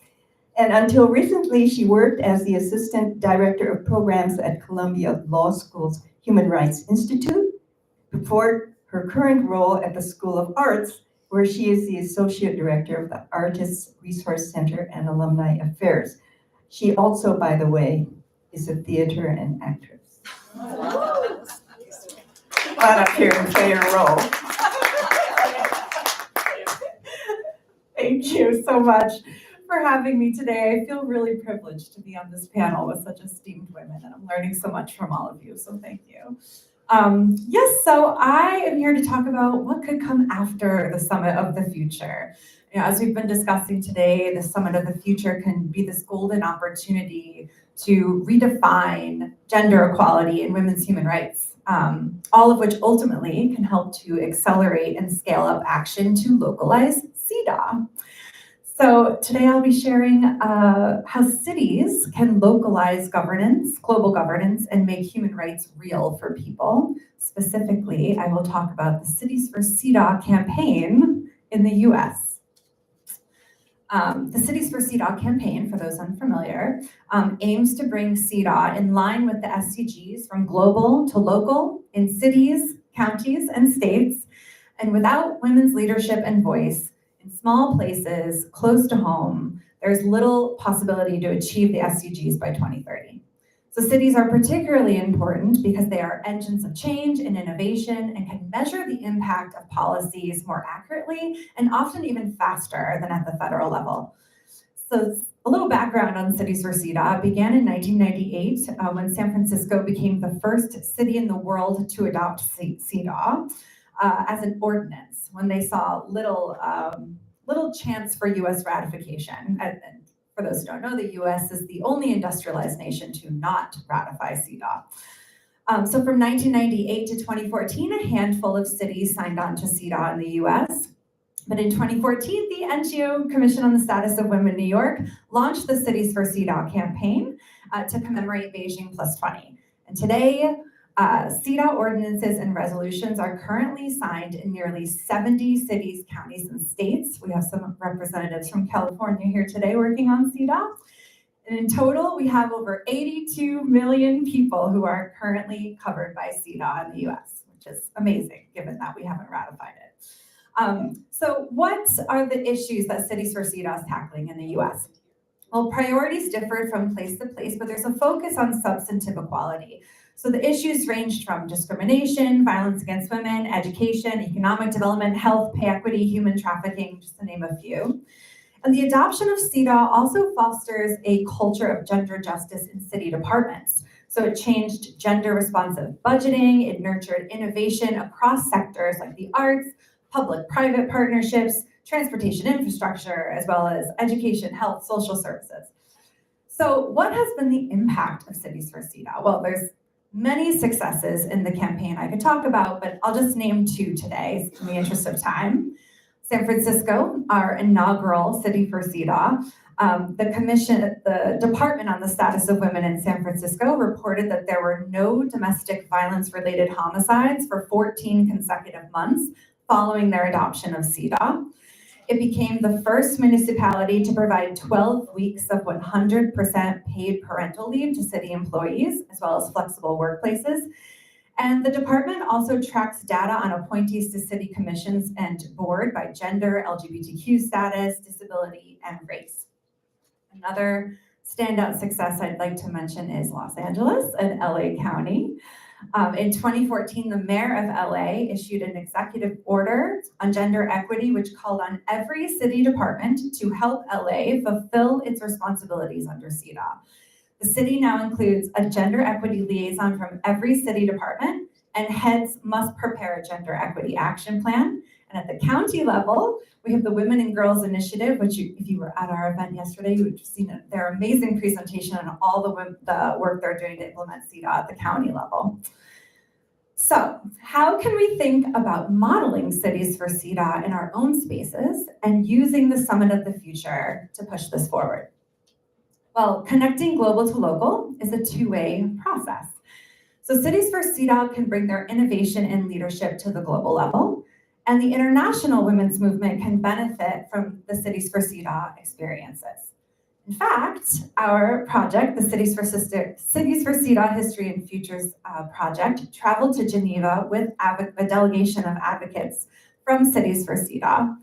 And until recently, she worked as the Assistant Director of Programs at Columbia Law School's Human Rights Institute before her current role at the School of Arts, where she is the Associate Director of the Artists Resource Center and Alumni Affairs. She also, by the way, is a theater and actress.
Glad up here and play your role. Thank you so much for having me today. I feel really privileged to be on this panel with such esteemed women, and I'm learning so much from all of you, so thank you. Yes, so I am here to talk about what could come after the Summit of the Future. You know, as we've been discussing today, the Summit of the Future can be this golden opportunity to redefine gender equality and women's human rights, all of which ultimately can help to accelerate and scale up action to localize CEDAW. So today I'll be sharing how cities can localize governance, global governance, and make human rights real for people. Specifically, I will talk about the Cities for CEDAW campaign in the US. The Cities for CEDAW campaign, for those unfamiliar, aims to bring CEDAW in line with the SDGs from global to local in cities, counties, and states. And without women's leadership and voice, in small places close to home, there's little possibility to achieve the SDGs by 2030. So cities are particularly important because they are engines of change and innovation and can measure the impact of policies more accurately and often even faster than at the federal level. So a little background on Cities for CEDAW. It began in 1998 when San Francisco became the first city in the world to adopt CEDAW as an ordinance when they saw little chance for US ratification. And for those who don't know, the US is the only industrialized nation to not ratify CEDAW. So from 1998 to 2014, a handful of cities signed on to CEDAW in the US. But in 2014, the NGO Commission on the Status of Women New York launched the Cities for CEDAW campaign to commemorate Beijing Plus 20. And today, CEDAW ordinances and resolutions are currently signed in nearly 70 cities, counties, and states. We have some representatives from California here today working on CEDAW. And in total, we have over 82 million people who are currently covered by CEDAW in the US, which is amazing given that we haven't ratified it. So what are the issues that Cities for CEDAW is tackling in the US? Well, priorities differ from place to place, but there's a focus on substantive equality. So the issues ranged from discrimination, violence against women, education, economic development, health, pay equity, human trafficking, just to name a few. And the adoption of CEDAW also fosters a culture of gender justice in city departments. So it changed gender responsive budgeting, it nurtured innovation across sectors like the arts, public-private partnerships, transportation infrastructure, as well as education, health, social services. So what has been the impact of Cities for CEDAW? Well, there's many successes in the campaign I could talk about, but I'll just name two today in the interest of time. San Francisco, our inaugural City for CEDAW, the Department on the Status of Women in San Francisco reported that there were no domestic violence-related homicides for 14 consecutive months following their adoption of CEDAW. It became the first municipality to provide 12 weeks of 100% paid parental leave to city employees, as well as flexible workplaces. And the department also tracks data on appointees to city commissions and board by gender, LGBTQ status, disability, and race. Another standout success I'd like to mention is Los Angeles and LA County. In 2014, the mayor of LA issued an executive order on gender equity, which called on every city department to help LA fulfill its responsibilities under CEDAW. The city now includes a gender equity liaison from every city department, and heads must prepare a gender equity action plan. And at the county level, we have the Women and Girls Initiative, which if you were at our event yesterday, you would have seen their amazing presentation on all the work they're doing to implement CEDAW at the county level. So how can we think about modeling Cities for CEDAW in our own spaces and using the Summit of the Future to push this forward? Well, connecting global to local is a two-way process. So Cities for CEDAW can bring their innovation and leadership to the global level, and the international women's movement can benefit from the Cities for CEDAW experiences. In fact, our project, the Cities for CEDAW History and Futures project, traveled to Geneva with a delegation of advocates from Cities for CEDAW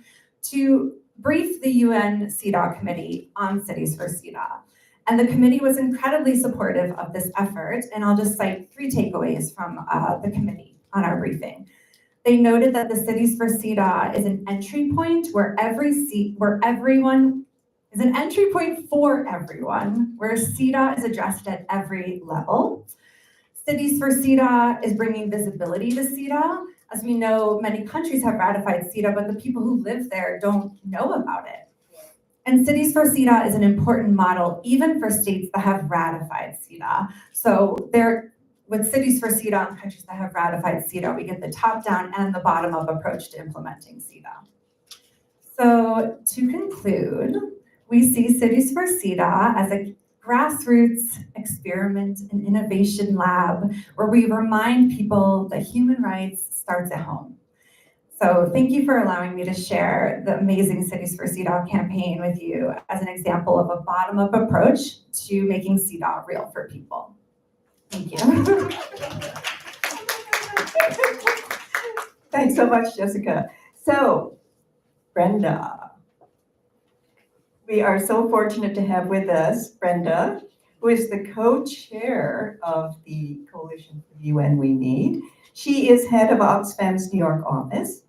to brief the UN CEDAW committee on Cities for CEDAW. And the committee was incredibly supportive of this effort, and I'll just cite 3 takeaways from the committee on our briefing. They noted that the Cities for CEDAW is an entry point where everyone is an entry point for everyone, where CEDAW is addressed at every level. Cities for CEDAW is bringing visibility to CEDAW. As we know, many countries have ratified CEDAW, but the people who live there don't know about it. And Cities for CEDAW is an important model even for states that have ratified CEDAW. So with Cities for CEDAW and countries that have ratified CEDAW, we get the top-down and the bottom-up approach to implementing CEDAW. So to conclude, we see Cities for CEDAW as a grassroots experiment and innovation lab where we remind people that human rights starts at home. So thank you for allowing me to share the amazing Cities for CEDAW campaign with you as an example of a bottom-up approach to making CEDAW real for people. Thank you.
Thanks so much, Jessica. So, Brenda, we are so fortunate to have with us Brenda, who is the co-chair of the Coalition for the UN We Need. She is head of Oxfam's New York office,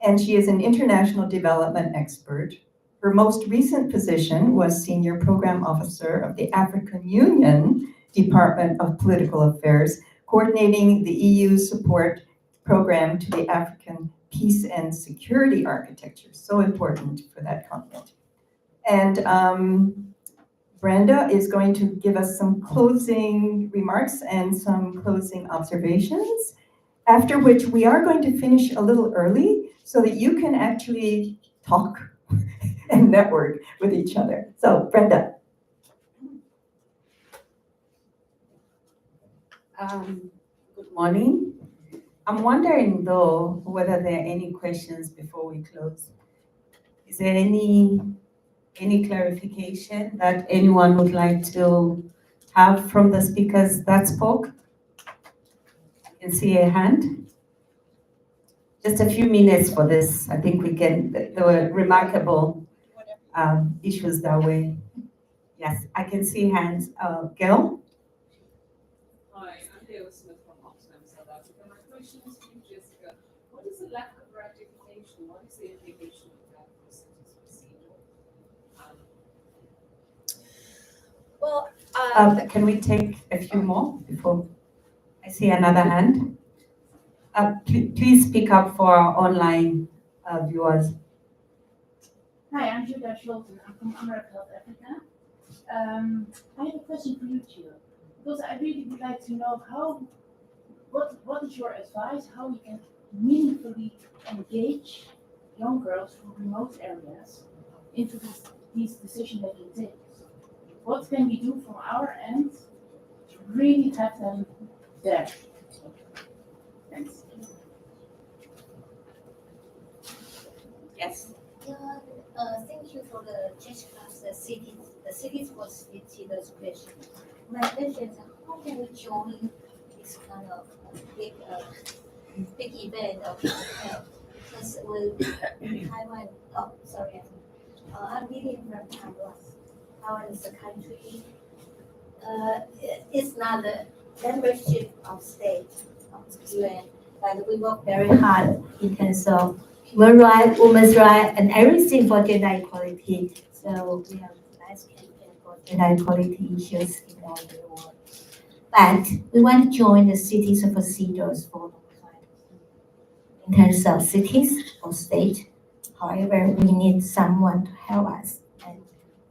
and she is an international development expert. Her most recent position was Senior Program Officer of the African Union Department of Political Affairs, coordinating the EU support program to the African peace and security architecture, so important for that continent. And Brenda is going to give us some closing remarks and some closing observations, after which we are going to finish a little early so that you can actually talk and network with each other. So, Brenda.
Good morning. I'm wondering though whether there are any questions before we close. Is there any clarification that anyone would like to have from the speakers that spoke? I can see a hand. Just a few minutes for this. I think we can, there were remarkable issues that way. Yes, I can see hands. Gail?
Hi, I'm Gail Smith from Oxfam, South Africa. My question is to you, Jessica. What is the lack of ratification? What is the implication of that for Cities for CEDAW?
Well, can we take a few more before? I see another hand. Please speak up for our online viewers.
Hi, I'm Julia Scholten. I'm from America, South Africa. I have a question for you, Gio, because I really would like to know what is your advice, how we can meaningfully engage young girls from remote areas into these decision-making takes. What can we do from our end to really have them there? Thanks.
Yes.
Thank you for the Jessica's the cities for CEDAW's question. My question is, how can we join this kind of big event of because Taiwan, I'm living from Taiwan. Taiwan is a country, it's not a membership of state of the UN, but we work very hard in terms of human rights, women's rights, and everything for gender equality. So we have a nice campaign for gender equality issues in all the world. But we want to join the Cities for CEDAW's for in terms of cities or state. However, we need someone to help us. And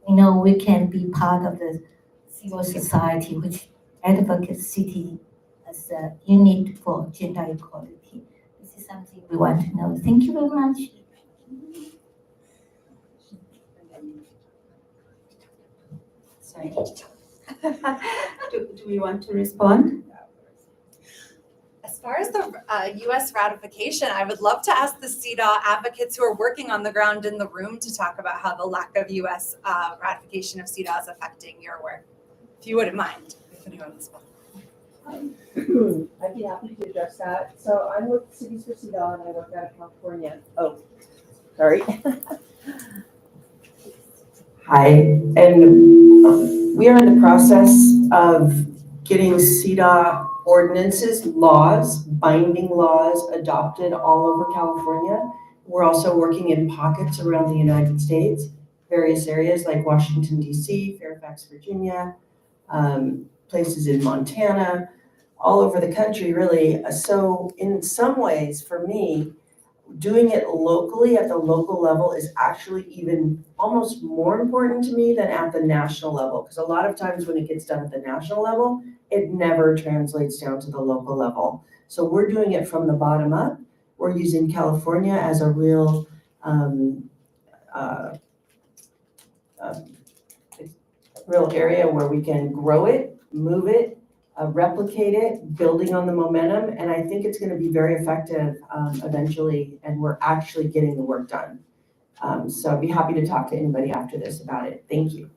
we know we can be part of the civil society which advocates city as a unit for gender equality. This is something we want to know. Thank you very much.
Sorry. Do we want to respond?
As far as the U.S. ratification, I would love to ask the CEDAW advocates who are working on the ground in the room to talk about how the lack of U.S. ratification of CEDAW is affecting your work, if you wouldn't mind. If anyone's
I'd be happy to address that. So I'm with Cities for CEDAW and I work out of California. Oh, sorry.
Hi, and we are in the process of getting CEDAW ordinances, laws, binding laws adopted all over California. We're also working in pockets around the United States, various areas like Washington, DC, Fairfax, Virginia, places in Montana, all over the country, really. So in some ways, for me, doing it locally at the local level is actually even almost more important to me than at the national level. Because a lot of times when it gets done at the national level, it never translates down to the local level. So we're doing it from the bottom up. We're using California as a real real area where we can grow it, move it, replicate it, building on the momentum, and I think it's going to be very effective eventually, and we're actually getting the work done. So I'd be happy to talk to anybody after this about it. Thank you.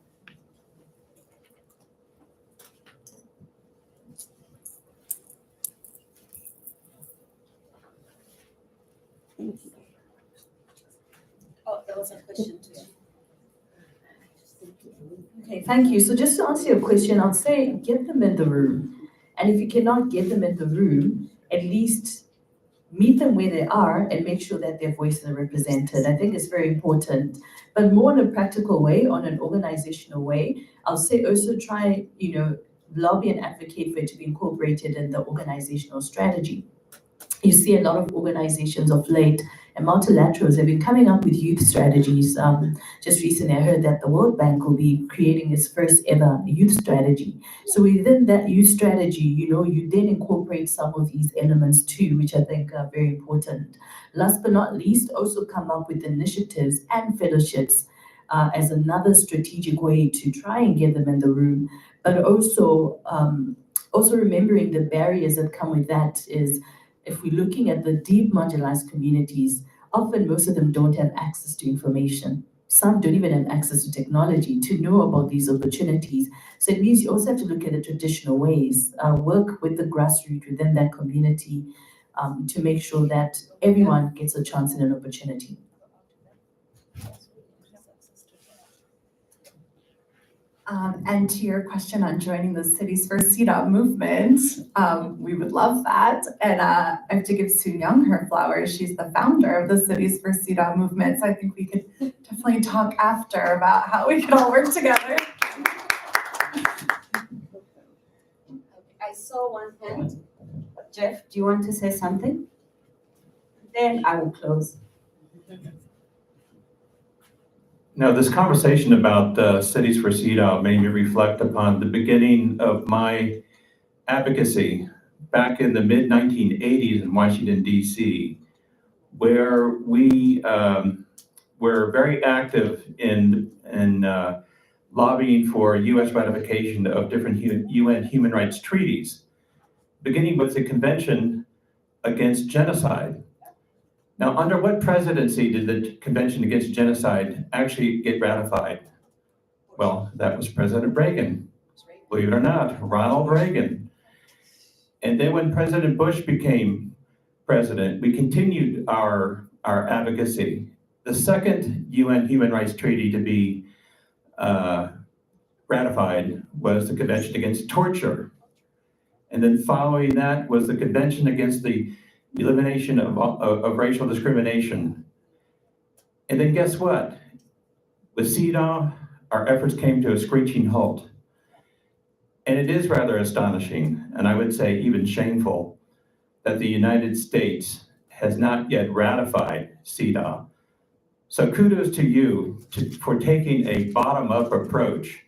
Oh, there was a question too.
Okay, thank you. So just to answer your question, I'd say get them in the room. And if you cannot get them in the room, at least meet them where they are and make sure that their voices are represented. I think it's very important. But more in a practical way, on an organizational way, I'll say also try, lobby and advocate for it to be incorporated in the organizational strategy. You see a lot of organizations of late and multilaterals have been coming up with youth strategies. Just recently, I heard that the World Bank will be creating its first ever youth strategy. So within that youth strategy, you then incorporate some of these elements too, which I think are very important. Last but not least, also come up with initiatives and fellowships as another strategic way to try and get them in the room, but also remembering the barriers that come with that is, if we're looking at the deep marginalized communities, often most of them don't have access to information. Some don't even have access to technology to know about these opportunities. So it means you also have to look at the traditional ways, work with the grassroots within that community to make sure that everyone gets a chance and an opportunity.
And to your question on joining the Cities for CEDAW movement, we would love that. And I have to give Sue Young her flowers. She's the founder of the Cities for CEDAW movement. So I think we could definitely talk after about how we can all work together.
I saw one hand. Jeff, do you want to say something? Then I will close.
Now, this conversation about Cities for CEDAW made me reflect upon the beginning of my advocacy back in the mid-1980s in Washington, D.C., where we were very active in lobbying for U.S. ratification of different UN human rights treaties, beginning with the Convention Against Genocide. Now, under what presidency did the Convention Against Genocide actually get ratified? Well, that was President Reagan, believe it or not, Ronald Reagan. And then when President Bush became president, we continued our advocacy. The second UN Human Rights Treaty to be ratified was the Convention Against Torture. And then following that was the Convention Against the Elimination of Racial Discrimination. And then guess what? With CEDAW, our efforts came to a screeching halt. And it is rather astonishing, and I would say even shameful, that the United States has not yet ratified CEDAW. So kudos to you for taking a bottom-up approach.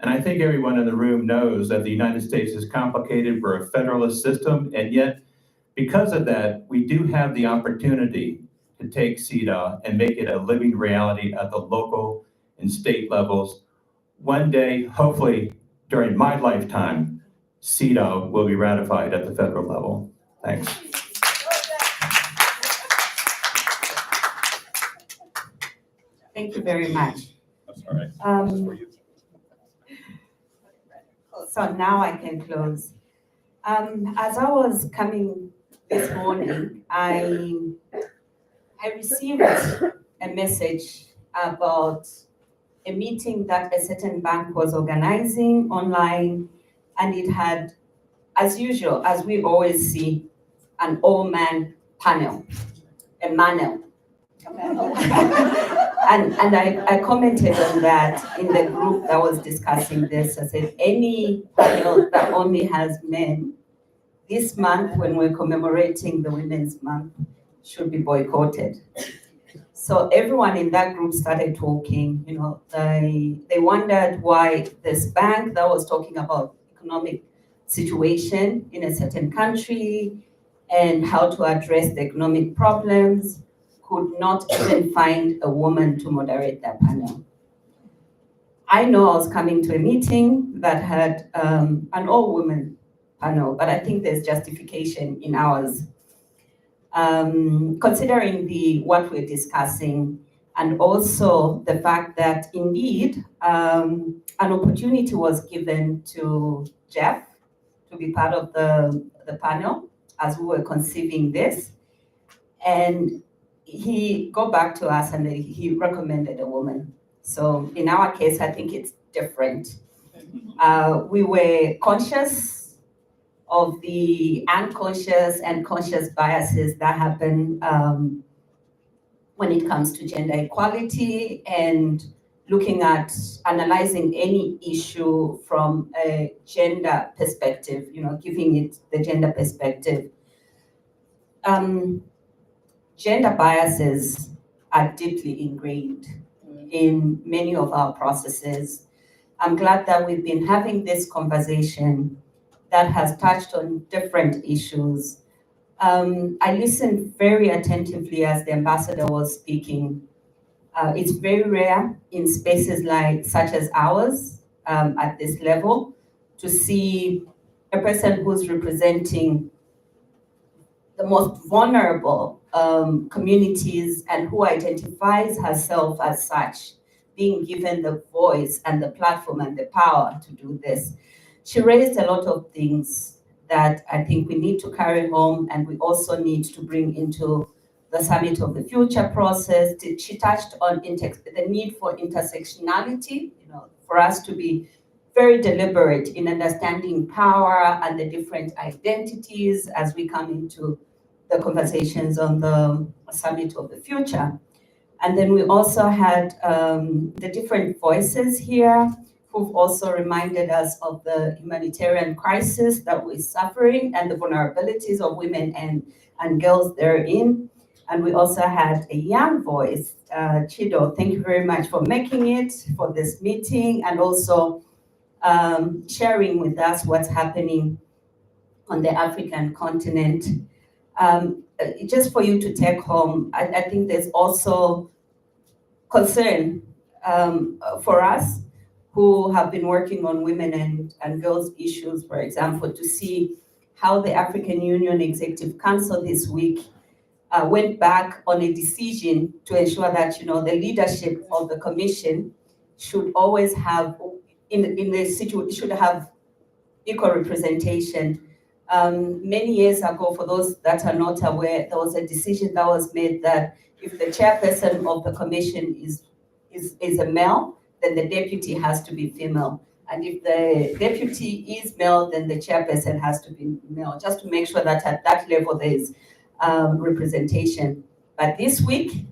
And I think everyone in the room knows that the United States is complicated. We're a federalist system, and yet because of that, we do have the opportunity to take CEDAW and make it a living reality at the local and state levels. One day, hopefully during my lifetime, CEDAW will be ratified at the federal level. Thanks.
Thank you very much. So now I can close. As I was coming this morning, I received a message about a meeting that a certain bank was organizing online, and it had, as usual, as we always see, an all-man panel, a manel. And I commented on that in the group that was discussing this. I said, any panel that only has men this month, when we're commemorating the Women's Month, should be boycotted. So everyone in that group started talking, they wondered why this bank that was talking about economic situation in a certain country and how to address the economic problems could not even find a woman to moderate that panel. I know I was coming to a meeting that had an all-women panel, but I think there's justification in ours. Considering what we're discussing, and also the fact that indeed an opportunity was given to Jeff to be part of the panel as we were conceiving this, and he got back to us and he recommended a woman. So in our case, I think it's different. We were conscious of the unconscious and conscious biases that happen when it comes to gender equality, and looking at analyzing any issue from a gender perspective, giving it the gender perspective. Gender biases are deeply ingrained in many of our processes. I'm glad that we've been having this conversation that has touched on different issues. I listened very attentively as the ambassador was speaking. It's very rare in spaces such as ours, at this level, to see a person who's representing the most vulnerable communities and who identifies herself as such, being given the voice and the platform and the power to do this. She raised a lot of things that I think we need to carry home, and we also need to bring into the Summit of the Future process. She touched on the need for intersectionality, for us to be very deliberate in understanding power and the different identities as we come into the conversations on the Summit of the Future. And then we also had the different voices here who've also reminded us of the humanitarian crisis that we're suffering and the vulnerabilities of women and girls therein. And we also had a young voice, Chido. Thank you very much for making it for this meeting, and also sharing with us what's happening on the African continent. Just for you to take home, I think there's also concern for us who have been working on women and girls issues, for example, to see how the African Union Executive Council this week went back on a decision to ensure that the leadership of the Commission should always have should have equal representation. Many years ago, for those that are not aware, there was a decision that was made that if the chairperson of the Commission is a male, then the deputy has to be female. And if the deputy is male, then the chairperson has to be male, just to make sure that at that level there is representation. But this week,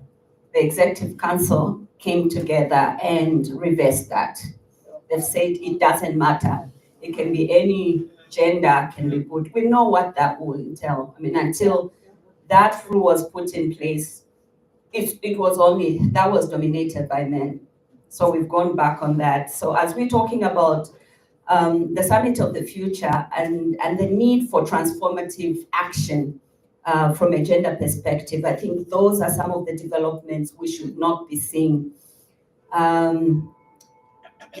the Executive Council came together and reversed that. They've said it doesn't matter. It can be any gender can be put. We know what that will entail. I mean, until that rule was put in place, it was only, that was dominated by men. So we've gone back on that. So as we're talking about the Summit of the Future and the need for transformative action from a gender perspective, I think those are some of the developments we should not be seeing.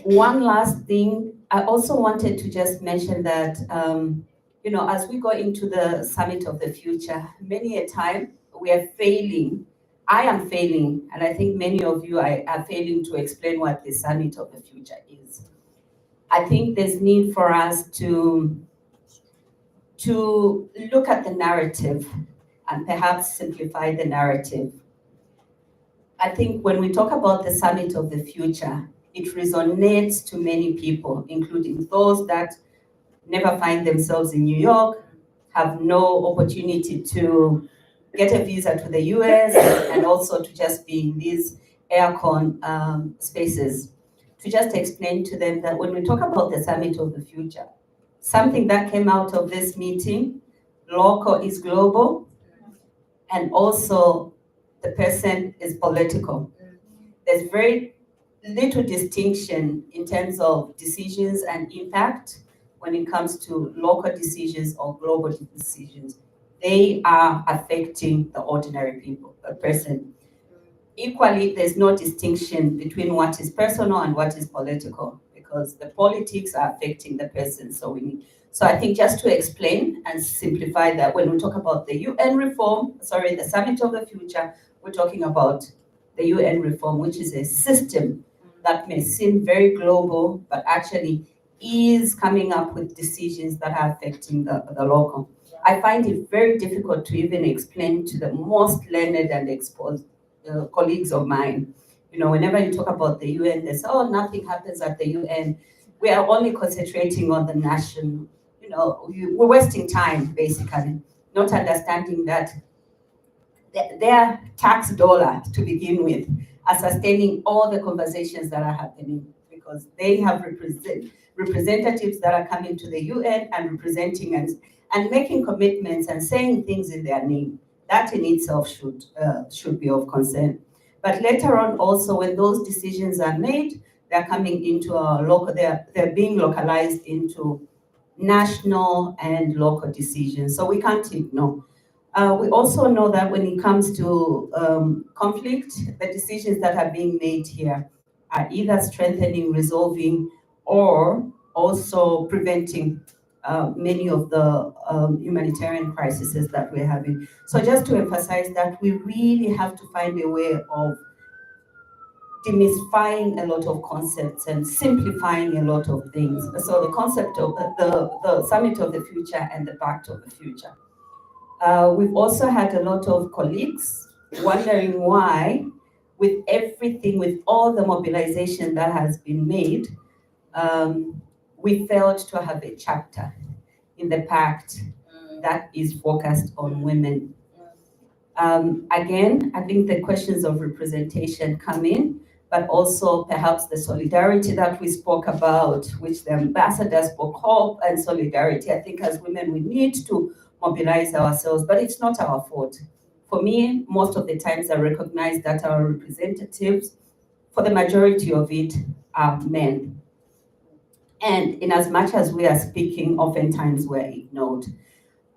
One last thing, I also wanted to just mention that, as we go into the Summit of the Future, many a time we are failing. I am failing, and I think many of you are failing to explain what the Summit of the Future is. I think there's need for us to look at the narrative and perhaps simplify the narrative. I think when we talk about the Summit of the Future, it resonates to many people, including those that never find themselves in New York, have no opportunity to get a visa to the US, and also to just be in these aircon spaces. To just explain to them that when we talk about the Summit of the Future, something that came out of this meeting, local is global, and also the person is political. There's very little distinction in terms of decisions and impact when it comes to local decisions or global decisions. They are affecting the ordinary people, a person. Equally, there's no distinction between what is personal and what is political, because the politics are affecting the person. So I think just to explain and simplify that, when we talk about the UN reform, the Summit of the Future, we're talking about the UN reform, which is a system that may seem very global, but actually is coming up with decisions that are affecting the local. I find it very difficult to even explain to the most learned and exposed colleagues of mine. You know, whenever you talk about the UN, they say, oh, nothing happens at the UN. We are only concentrating on the national, we're wasting time, basically, not understanding that their tax dollar, to begin with, are sustaining all the conversations that are happening, because they have representatives that are coming to the UN and representing and making commitments and saying things in their name. That in itself should be of concern. But later on, also, when those decisions are made, they're coming into our local, they're being localized into national and local decisions. So we can't ignore. We also know that when it comes to conflict, the decisions that are being made here are either strengthening, resolving, or also preventing many of the humanitarian crises that we're having. So just to emphasize that we really have to find a way of demystifying a lot of concepts and simplifying a lot of things. So the concept of the Summit of the Future and the Pact of the Future. We've also had a lot of colleagues wondering why, with everything, with all the mobilization that has been made, we failed to have a chapter in the Pact that is focused on women. Again, I think the questions of representation come in, but also perhaps the solidarity that we spoke about, which the ambassador spoke, hope and solidarity. I think as women, we need to mobilize ourselves, but it's not our fault. For me, most of the times I recognize that our representatives, for the majority of it, are men. And in as much as we are speaking, oftentimes we're ignored.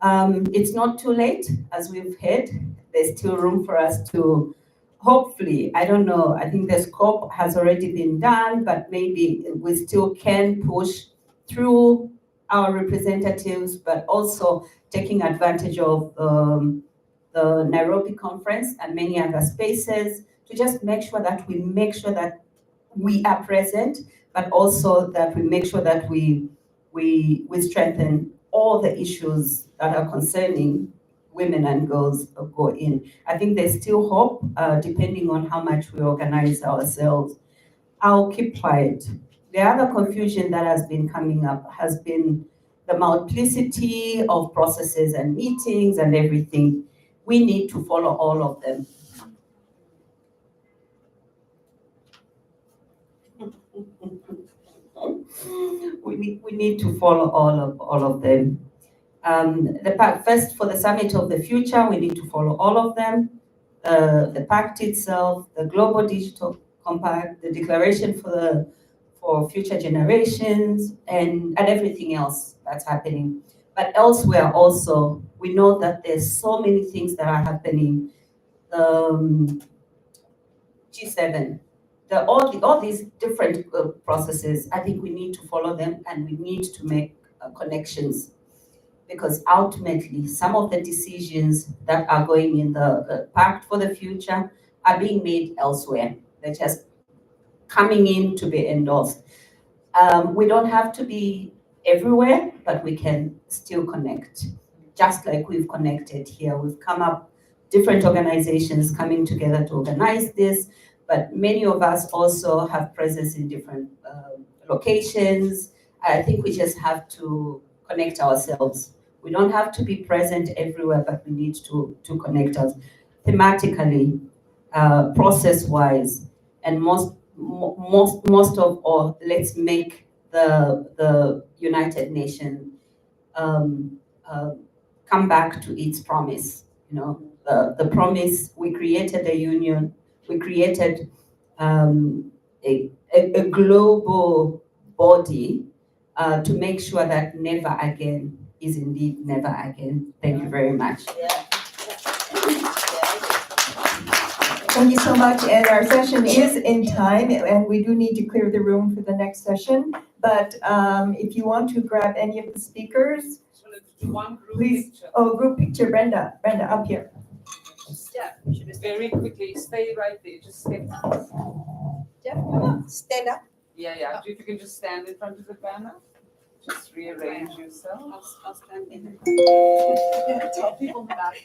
It's not too late, as we've heard. There's still room for us to, hopefully, I don't know, I think the scope has already been done, but maybe we still can push through our representatives, but also taking advantage of the Nairobi conference and many other spaces to just make sure that we are present, but also that we make sure that we strengthen all the issues that are concerning women and girls go in. I think there's still hope, depending on how much we organize ourselves. I'll keep quiet. The other confusion that has been coming up has been the multiplicity of processes and meetings and everything. We need to follow all of them. We need to follow all of them. First, for the Summit of the Future, we need to follow all of them. The Pact itself, the Global Digital Compact, the Declaration for Future Generations, and everything else that's happening. But elsewhere also, we know that there's so many things that are happening. G7, all these different processes, I think we need to follow them and we need to make connections, because ultimately some of the decisions that are going in the Pact for the Future are being made elsewhere. They're just coming in to be endorsed. We don't have to be everywhere, but we can still connect, just like we've connected here. We've come up, different organizations coming together to organize this,
but many of us also have presence in different locations. I think we just have to connect ourselves. We don't have to be present everywhere, but we need to connect us thematically, process-wise, and most of all, let's make the United Nations come back to its promise. You know, the promise, we created a union, we created a global body to make sure that never again is indeed never again. Thank you very much.
Thank you so much, and our session is in time, and we do need to clear the room for the next session. But if you want to grab any of the speakers,
One group
please.
picture.
Oh, group picture, Brenda, up here.
Yeah, very quickly, stay right there, just step.
Stand up.
Yeah, if you can just stand in front of the banner, just rearrange yourself.
I'll stand in. Tell people in the back.